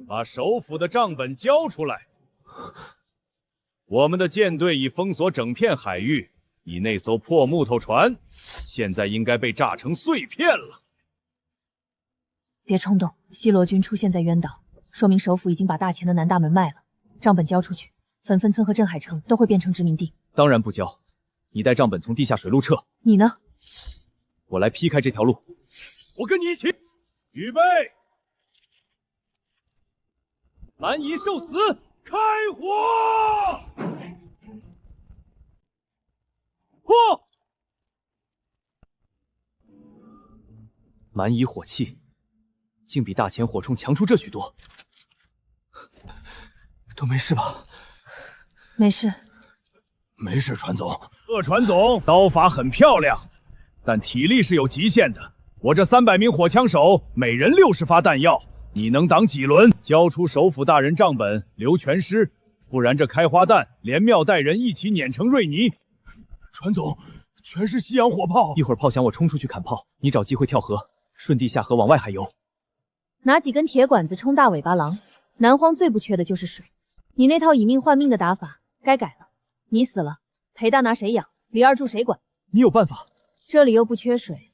把首府的账本交出来。我们的舰队已封锁整片海域，你那艘破木头船，现在应该被炸成碎片了。别冲动，西罗军出现在渊岛，说明首府已经把大钱的南大门卖了。账本交出去，粉分村和镇海城都会变成殖民地。当然不交，你带账本从地下水路撤。你呢？我来劈开这条路。我跟你一起，预备，蛮夷受死，开火！蛮夷火器，竟比大钱火铳强出这许多。都没事吧？没事。没事，船总。贺船总，刀法很漂亮，但体力是有极限的。我这300名火枪手，每人60发弹药，你能挡几轮？交出首府大人账本，留全尸，不然这开花弹连庙带人一起碾成瑞泥。船总，全是西洋火炮，一会儿炮响，我冲出去砍炮，你找机会跳河，顺地下河往外海游。拿几根铁管子冲大尾巴狼。南荒最不缺的就是水，你那套以命换命的打法该改了。你死了，裴大拿谁养？李二柱谁管？你有办法？这里又不缺水，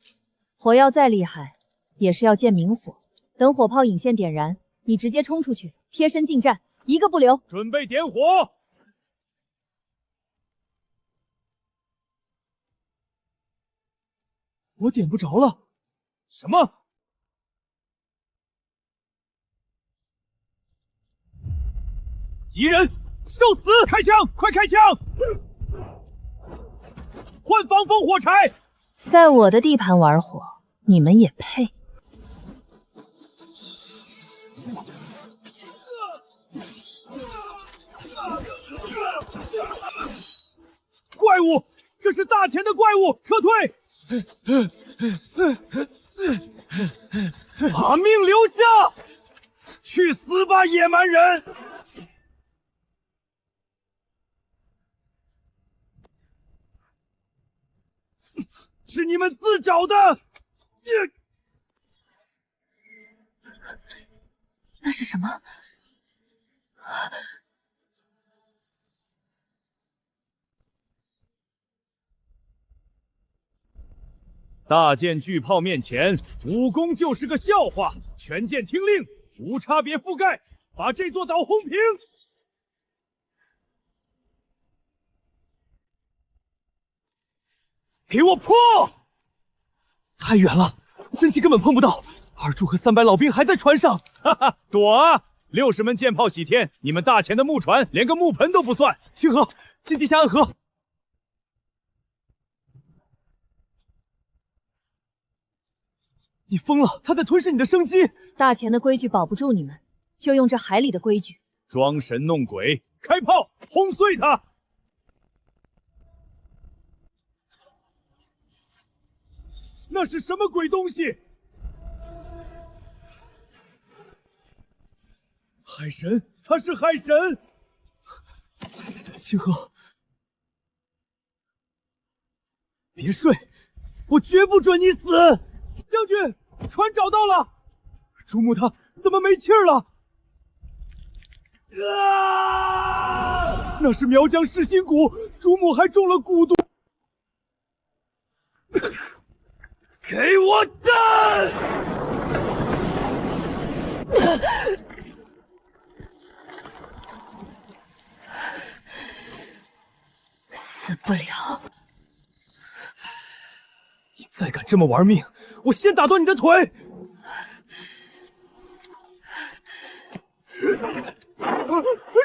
火药再厉害，也是要见明火。等火炮引线点燃，你直接冲出去，贴身近战，一个不留。准备点火！我点不着了。什么？敌人受死！开枪！快开枪！换防风火柴！在我的地盘玩火，你们也配？怪物！这是大钱的怪物！撤退！把命留下！去死吧，野蛮人！是你们自找的！那是什么？大舰巨炮面前，武功就是个笑话。全舰听令，无差别覆盖，把这座岛轰平！给我破！太远了，真气根本碰不到。二柱和300老兵还在船上。哈哈，躲啊！60门舰炮洗天，你们大钱的木船连个木盆都不算。清河，进地下暗河。你疯了！他在吞噬你的生机。大钱的规矩保不住你们，就用这海里的规矩。装神弄鬼，开炮轰碎他！那是什么鬼东西？海神，他是海神！清河，别睡，我绝不准你死！将军，船找到了，朱木他怎么没气儿了？啊！那是苗疆噬心蛊，朱木还中了蛊毒。给我战！死不了！你再敢这么玩命，我先打断你的腿！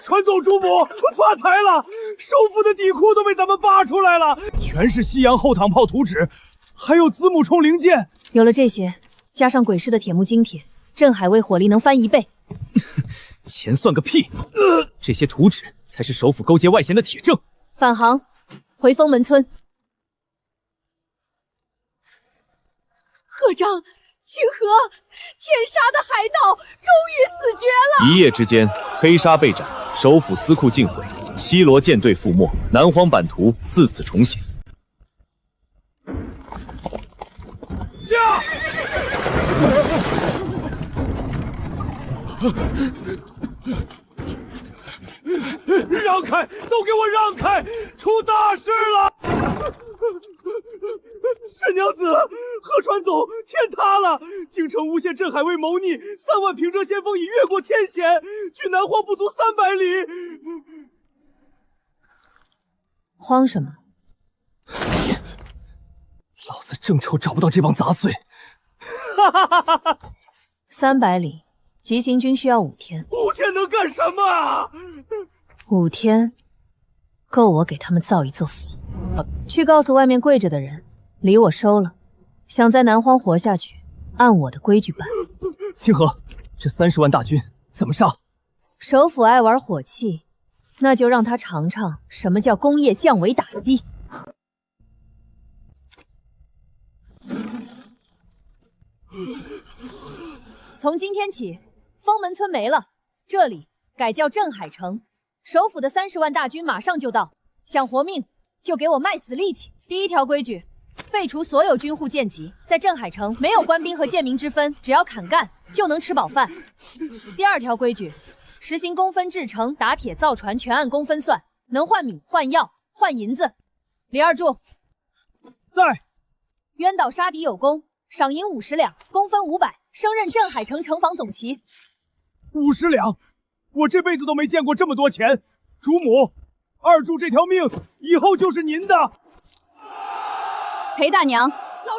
传走主母，发财了！首府的底库都被咱们扒出来了，全是西洋后躺炮图纸，还有子母冲灵剑。有了这些，加上鬼市的铁木精铁，镇海卫火力能翻1倍。钱算个屁！这些图纸才是首府勾结外邪的铁证。返航，回封门村。贺章，清河，天杀的海盗终于死绝了！一夜之间，黑沙被斩，首府司库尽毁，西罗舰队覆没，南荒版图自此重写。驾！让开！都给我让开！出大事了！沈娘子，贺川总，天塌了！京城诬陷镇海卫谋逆，3万平遮先锋已越过天险，距南荒不足300里。慌什么？老子正愁找不到这帮杂碎。300里，急行军需要5天。5天能干什么啊？5天，够我给他们造一座府。去告诉外面跪着的人，礼我收了，想在南荒活下去，按我的规矩办。清河，这30万大军怎么杀？首府爱玩火器，那就让他尝尝什么叫工业降维打击。从今天起，封门村没了，这里改叫镇海城。首府的30万大军马上就到，想活命就给我卖死力气。第1条规矩，废除所有军户贱籍，在镇海城没有官兵和贱民之分，只要肯干就能吃饱饭。第2条规矩，实行公分制成，打铁造船全按公分算，能换米、换药、换银子。李二柱在。渊岛杀敌有功，赏银50两，公分500，升任镇海城城防总旗。50两，我这辈子都没见过这么多钱。主母，二柱这条命以后就是您的。裴大娘，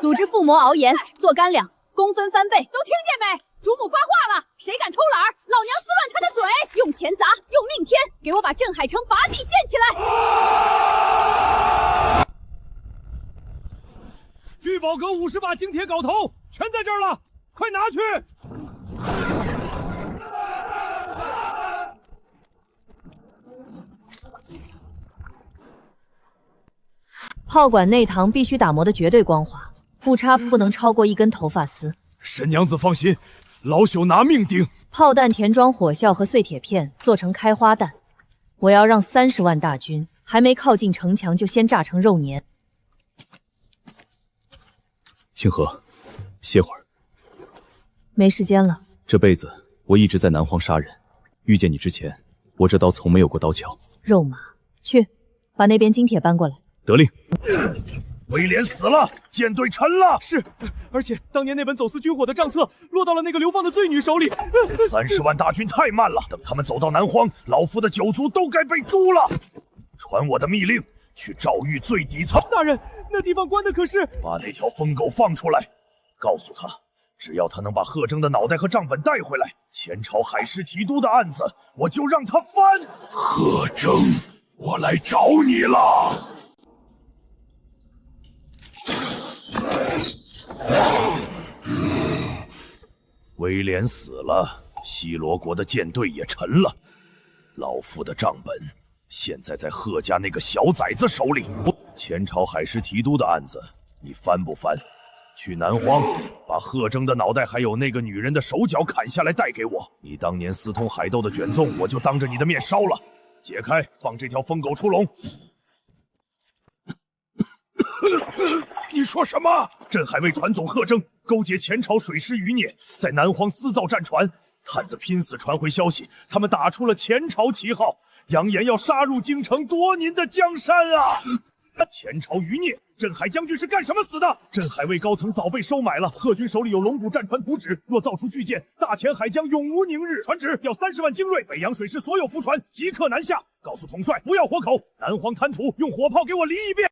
组织附魔熬盐，做干粮，公分翻倍。都听见没？主母发话了，谁敢偷懒儿，老娘撕烂他的嘴！用钱砸，用命添，给我把镇海城把底建起来！聚宝阁50把精铁镐头全在这儿了，快拿去！炮管内膛必须打磨的绝对光滑，误差不能超过1根头发丝。沈娘子放心，老朽拿命顶。炮弹填装火效和碎铁片做成开花弹，我要让30万大军还没靠近城墙就先炸成肉黏。清河，歇会儿。没时间了。这辈子我一直在南荒杀人，遇见你之前，我这刀从没有过刀鞘。肉麻，去把那边金铁搬过来。得令。威廉死了，舰队沉了。是，而且当年那本走私军火的账册落到了那个流放的罪女手里。30万大军太慢了，等他们走到南荒，老夫的9族都该被诛了。传我的密令，去诏狱最底层。大人，那地方关的可是……把那条疯狗放出来，告诉他，只要他能把贺征的脑袋和账本带回来，前朝海师提督的案子我就让他翻。贺征，我来找你了。威廉死了，西罗国的舰队也沉了，老夫的账本现在在贺家那个小崽子手里。前朝海师提督的案子，你翻不翻？去南荒，把贺征的脑袋还有那个女人的手脚砍下来带给我。你当年私通海斗的卷宗，我就当着你的面烧了。解开，放这条疯狗出笼。你说什么？镇海卫船总贺征勾结前朝水师余孽，在南荒私造战船。探子拼死传回消息，他们打出了前朝旗号，扬言要杀入京城夺您的江山啊！前朝余孽，镇海将军是干什么死的？镇海卫高层早被收买了，贺军手里有龙骨战船图纸，若造出巨舰，大前海将永无宁日。传旨要30万精锐，北洋水师所有浮船即刻南下。告诉统帅不要活口，南荒滩涂用火炮给我犁一遍。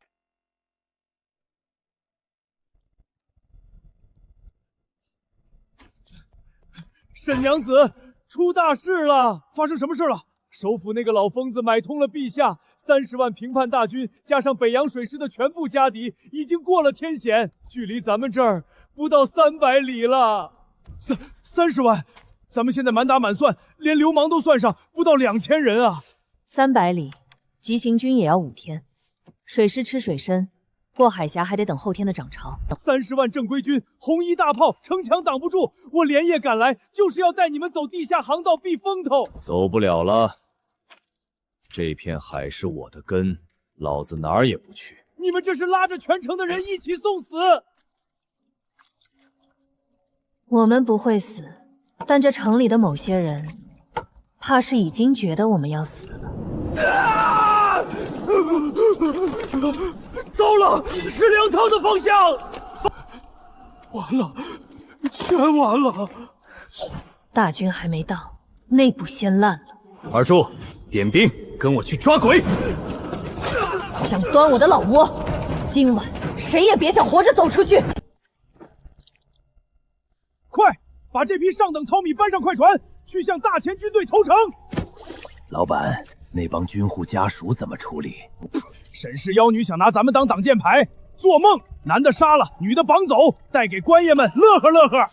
沈娘子，出大事了！发生什么事了？首府那个老疯子买通了陛下，30万平叛大军加上北洋水师的全部家底，已经过了天险，距离咱们这儿不到300里了。30万，咱们现在满打满算，连流氓都算上，不到2000人啊。300里，急行军也要5天，水师吃水深。过海峡还得等后天的涨潮。30万正规军，红衣大炮，城墙挡不住。我连夜赶来，就是要带你们走地下航道避风头。走不了了，这片海是我的根，老子哪儿也不去。你们这是拉着全城的人一起送死。我们不会死，但这城里的某些人，怕是已经觉得我们要死了。糟了，是粮汤的方向！完了，全完了！大军还没到，内部先烂了。二柱，点兵，跟我去抓鬼！想端我的老窝，今晚谁也别想活着走出去！快，把这批上等糙米搬上快船，去向大前军队投诚！老板，那帮军户家属怎么处理？沈氏妖女想拿咱们当挡箭牌，做梦！男的杀了，女的绑走，带给官爷们乐呵乐呵。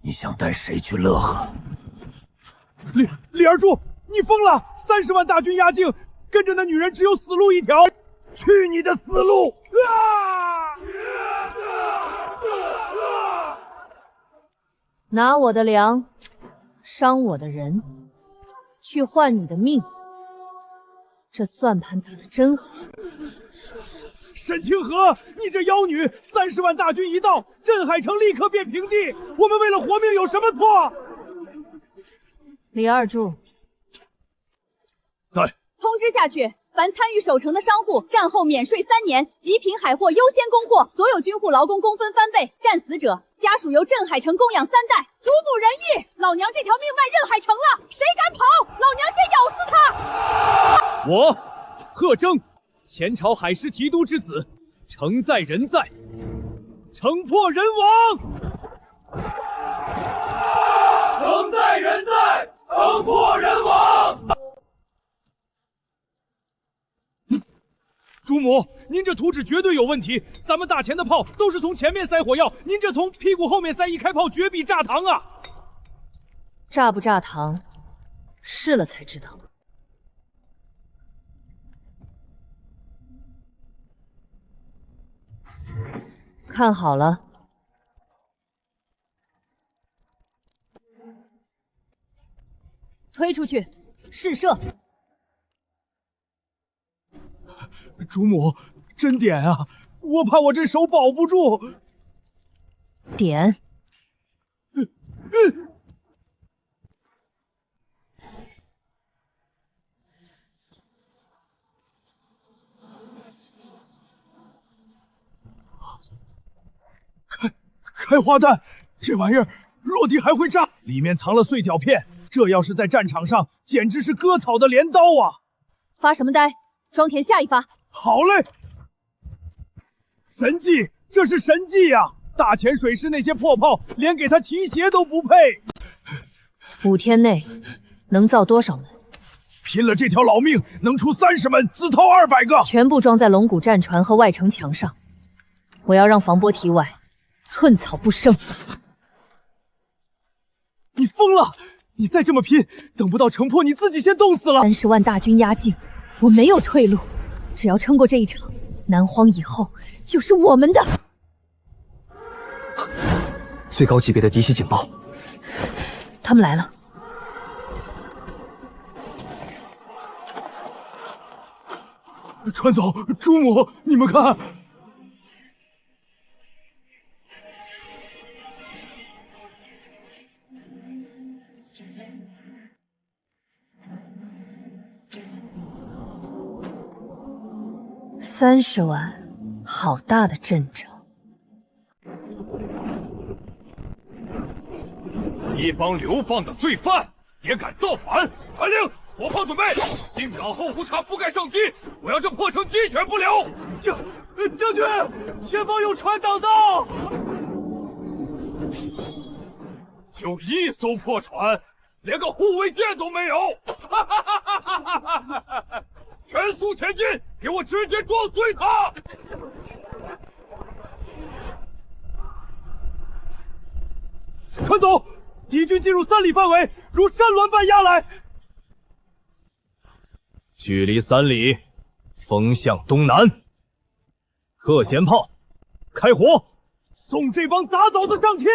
你想带谁去乐呵？李二柱，你疯了！30万大军压境，跟着那女人只有死路一条。去你的死路！拿我的粮，伤我的人，去换你的命。这算盘打得真好。沈清河，你这妖女！30万大军一到，镇海城立刻变平地。我们为了活命有什么错？李二柱，在。通知下去，凡参与守城的商户，战后免税3年，极品海货优先供货。所有军户劳工工分翻倍，战死者家属由镇海城供养3代。主母仁义，老娘这条命卖任海城了，谁敢跑，老娘先咬死他！我贺征，前朝海师提督之子，城在人在，城破人亡。城在人在，城破人亡。主母，您这图纸绝对有问题，咱们大前的炮都是从前面塞火药，您这从屁股后面塞，一开炮绝比炸膛啊！炸不炸膛，试了才知道。看好了，推出去，试射。主母，真点啊！我怕我这手保不住。点。开花弹，这玩意儿落地还会炸，里面藏了碎条片，这要是在战场上，简直是割草的镰刀啊！发什么呆？装填下一发。好嘞！神技，这是神技呀！大前水师那些破炮，连给他提鞋都不配。 5天内能造多少门？拼了这条老命，能出30门，自掏200个，全部装在龙骨战船和外城墙上。我要让防波堤外寸草不生。你疯了！你再这么拼，等不到城破，你自己先冻死了。30万大军压境，我没有退路。只要撑过这一场，南荒以后就是我们的。最高级别的敌袭警报。他们来了。船总，主母，你们看。30万，好大的阵仗！一帮流放的罪犯也敢造反！传令，火炮准备，1秒后无差覆盖上机，我要这破城鸡犬不留！将军，前方有船挡道！就1艘破船，连个护卫舰都没有！哈哈哈哈哈哈！全速前进，给我直接撞碎他！船总，敌军进入3里范围，如山峦般压来。距离3里，风向东南。各舷炮，开火，送这帮杂草子上天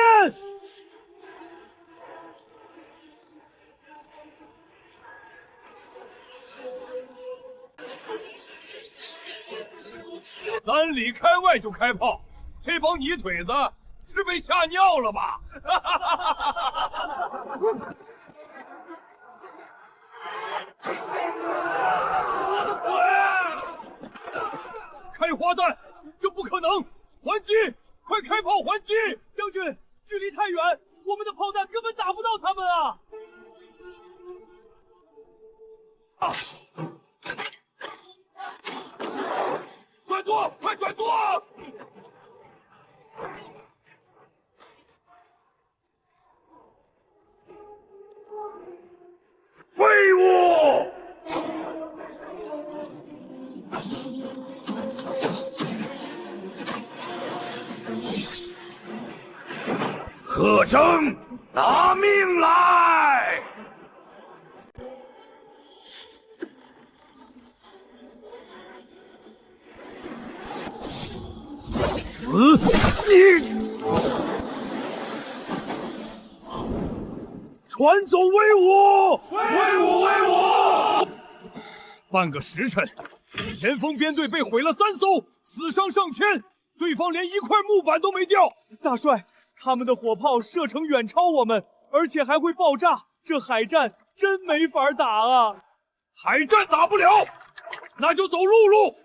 ！3里开外就开炮，这帮泥腿子是被吓尿了吧？开花弹，这不可能！还击！快开炮还击！将军，距离太远，我们的炮弹根本打不到他们啊！转舵，快转舵！废物！贺征，拿命来！船总威武！威武！威武！半个时辰，前锋编队被毁了3艘，死伤上千，对方连1块木板都没掉。大帅，他们的火炮射程远超我们，而且还会爆炸，这海战真没法打啊！海战打不了，那就走陆路。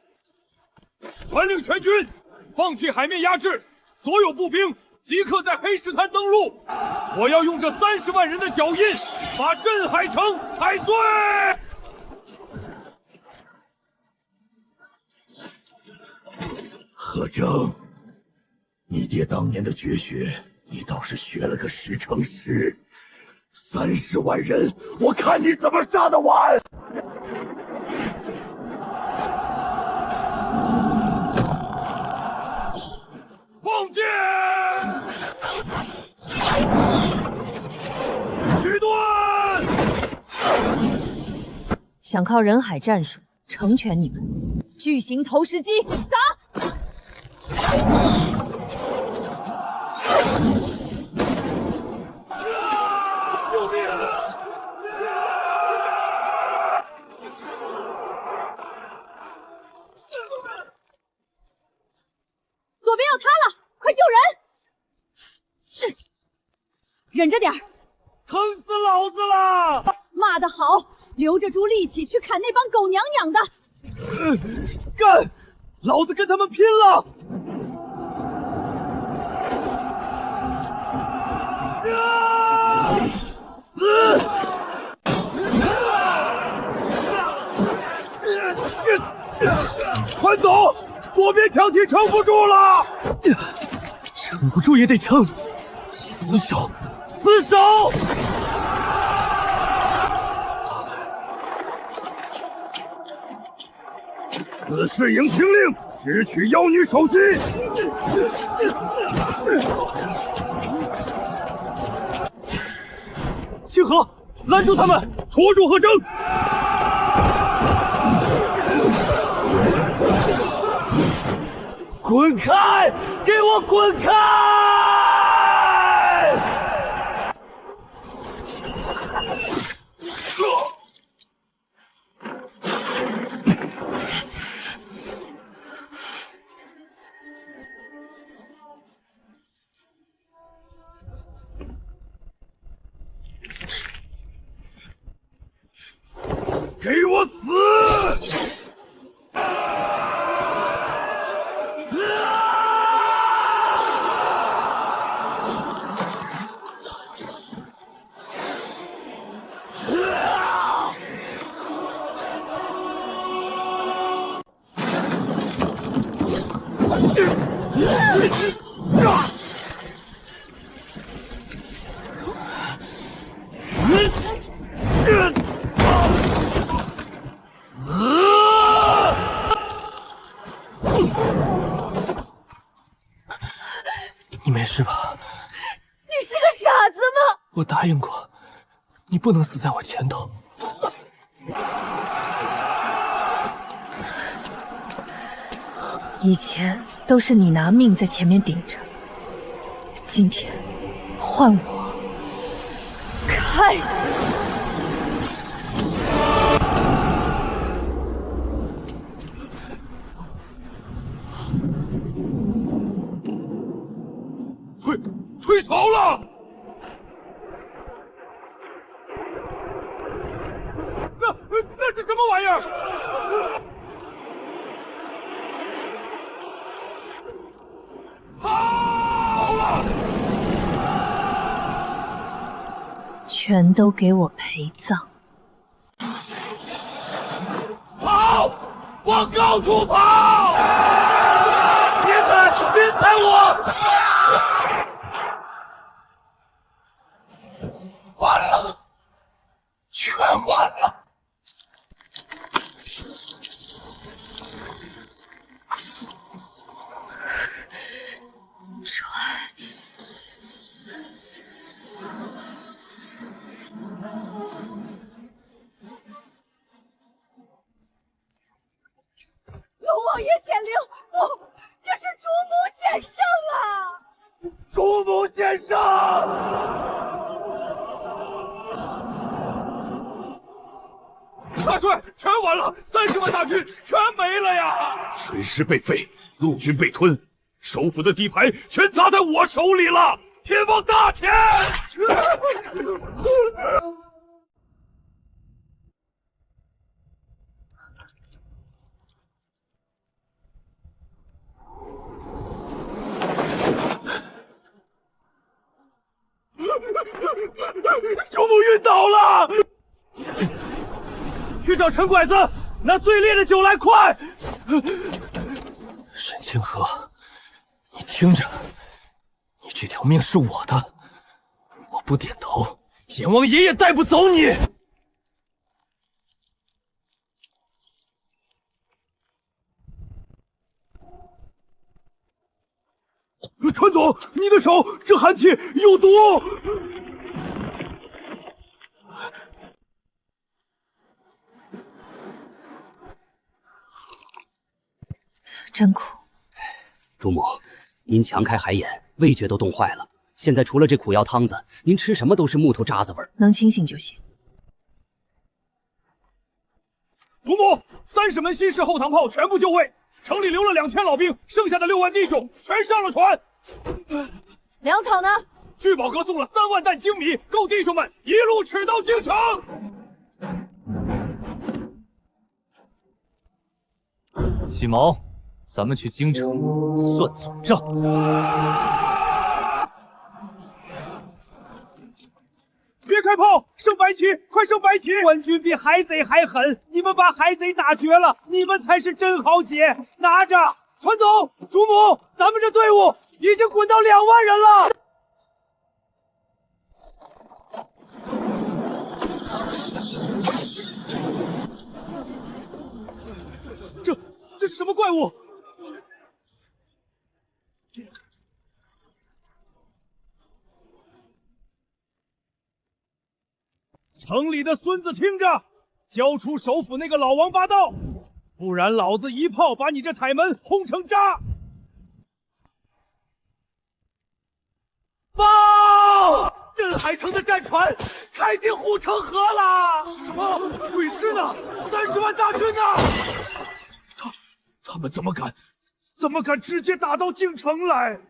传令全军，放弃海面压制，所有步兵即刻在黑石滩登陆。我要用这30万人的脚印，把镇海城踩碎。贺征，你爹当年的绝学，你倒是学了个10成10。30万人，我看你怎么杀得完！放箭！取断！想靠人海战术成全你们？巨型投石机，砸！救命！左边要塌了，快救人！忍着点儿，疼死老子了！骂得好，留着猪力气去砍那帮狗娘养的！干！老子跟他们拼了！船总，左边墙体撑不住了，撑不住也得撑，死守，死守！此事迎听令，只取妖女首级。清河，拦住他们，拖住贺征！滚开！给我滚开！你没事吧？你是个傻子吗？我答应过，你不能死在我前头。以前都是你拿命在前面顶着，今天换我开！退潮了！那是什么玩意儿？好了！全都给我陪葬！跑！往高处跑！别踩！别踩我！完了，全完了。龙王爷显灵，不，这是主母显圣啊！主母显圣！大帅，全完了，30万大军全没了呀！水师被废，陆军被吞，首府的底牌全砸在我手里了！天王大钱！主母晕倒了！去找陈拐子，拿最烈的酒来，快！沈清河，你听着，你这条命是我的，我不点头，阎王爷也带不走你。川总，你的手，这寒气有毒！真苦。主母，您强开海眼，味觉都冻坏了。现在除了这苦药汤子，您吃什么都是木头渣子味儿。能清醒就行。主母，30门新式后膛炮全部就位，城里留了2000老兵，剩下的6万弟兄全上了船。粮草呢？聚宝阁送了3万担精米，够弟兄们一路吃到京城。许谋，咱们去京城算总账。别开炮，升白旗，快升白旗！官军比海贼还狠，你们把海贼打绝了，你们才是真豪杰！拿着，传总、主母，咱们这队伍已经滚到2万人了。这是什么怪物？城里的孙子听着，交出首府那个老王八道，不然老子一炮把你这台门轰成渣！报！镇海城的战船开进护城河了！什么？鬼师呢？30万大军呢？他们怎么敢直接打到京城来？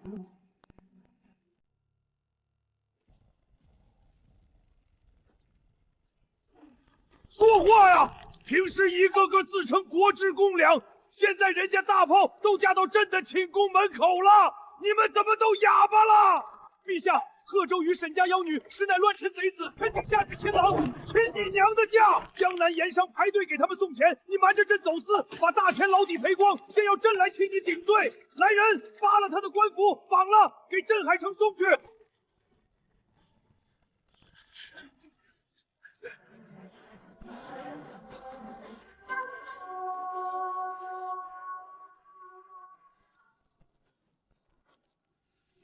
说话呀！平时一个个自称国之公粮，现在人家大炮都架到朕的寝宫门口了，你们怎么都哑巴了？陛下，贺州与沈家妖女实乃乱臣贼子，恳请下旨擒狼，请你娘的驾！江南盐商排队给他们送钱，你瞒着朕走私，把大钱老底赔光，先要朕来替你顶罪。来人，扒了他的官服，绑了，给镇海城送去。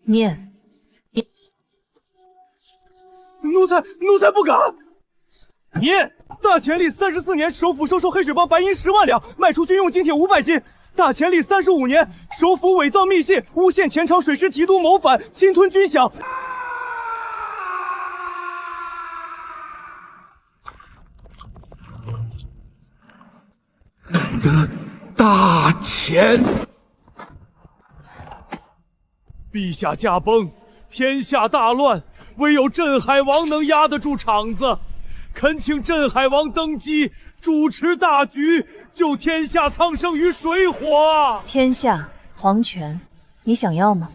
念。奴才不敢。念。大前历34年，首府收受黑水帮白银10万两，卖出军用金铁500斤。大前历35年，首府伪造密信，诬陷前朝水师提督谋反，侵吞军饷。你的大钱！陛下驾崩，天下大乱，唯有镇海王能压得住场子。恳请镇海王登基，主持大局，救天下苍生于水火。天下皇权，你想要吗？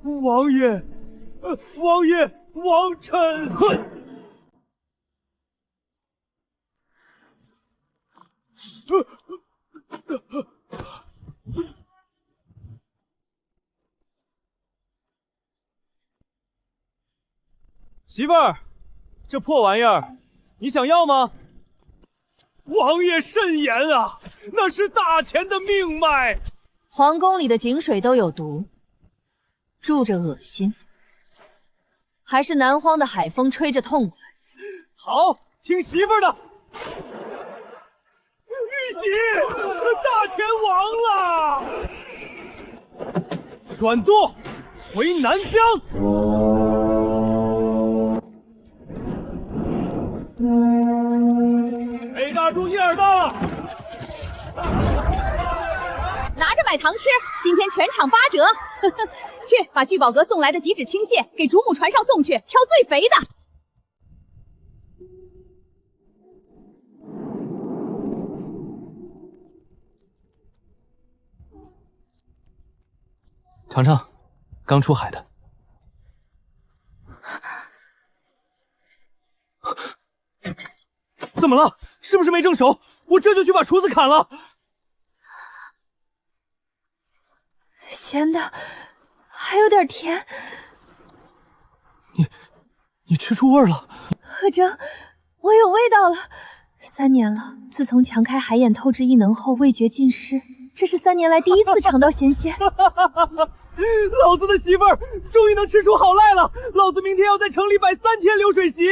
王爷，王臣。媳妇儿，这破玩意儿你想要吗？王爷慎言啊，那是大钱的命脉。皇宫里的井水都有毒，住着恶心，还是南荒的海风吹着痛快。好，听媳妇儿的。玉玺，大天王了！转舵，回南疆。北大猪一耳大，拿着买糖吃，今天全场8折。去把聚宝阁送来的几纸青蟹给主母船上送去，挑最肥的。尝尝，刚出海的。怎么了？是不是没蒸熟？我这就去把厨子砍了。咸的，还有点甜。你吃出味儿了。贺征，我有味道了。3年了，自从强开海眼透支异能后，味觉尽失。这是3年来第一次尝到咸鲜。老子的媳妇儿终于能吃出好赖了！老子明天要在城里摆3天流水席。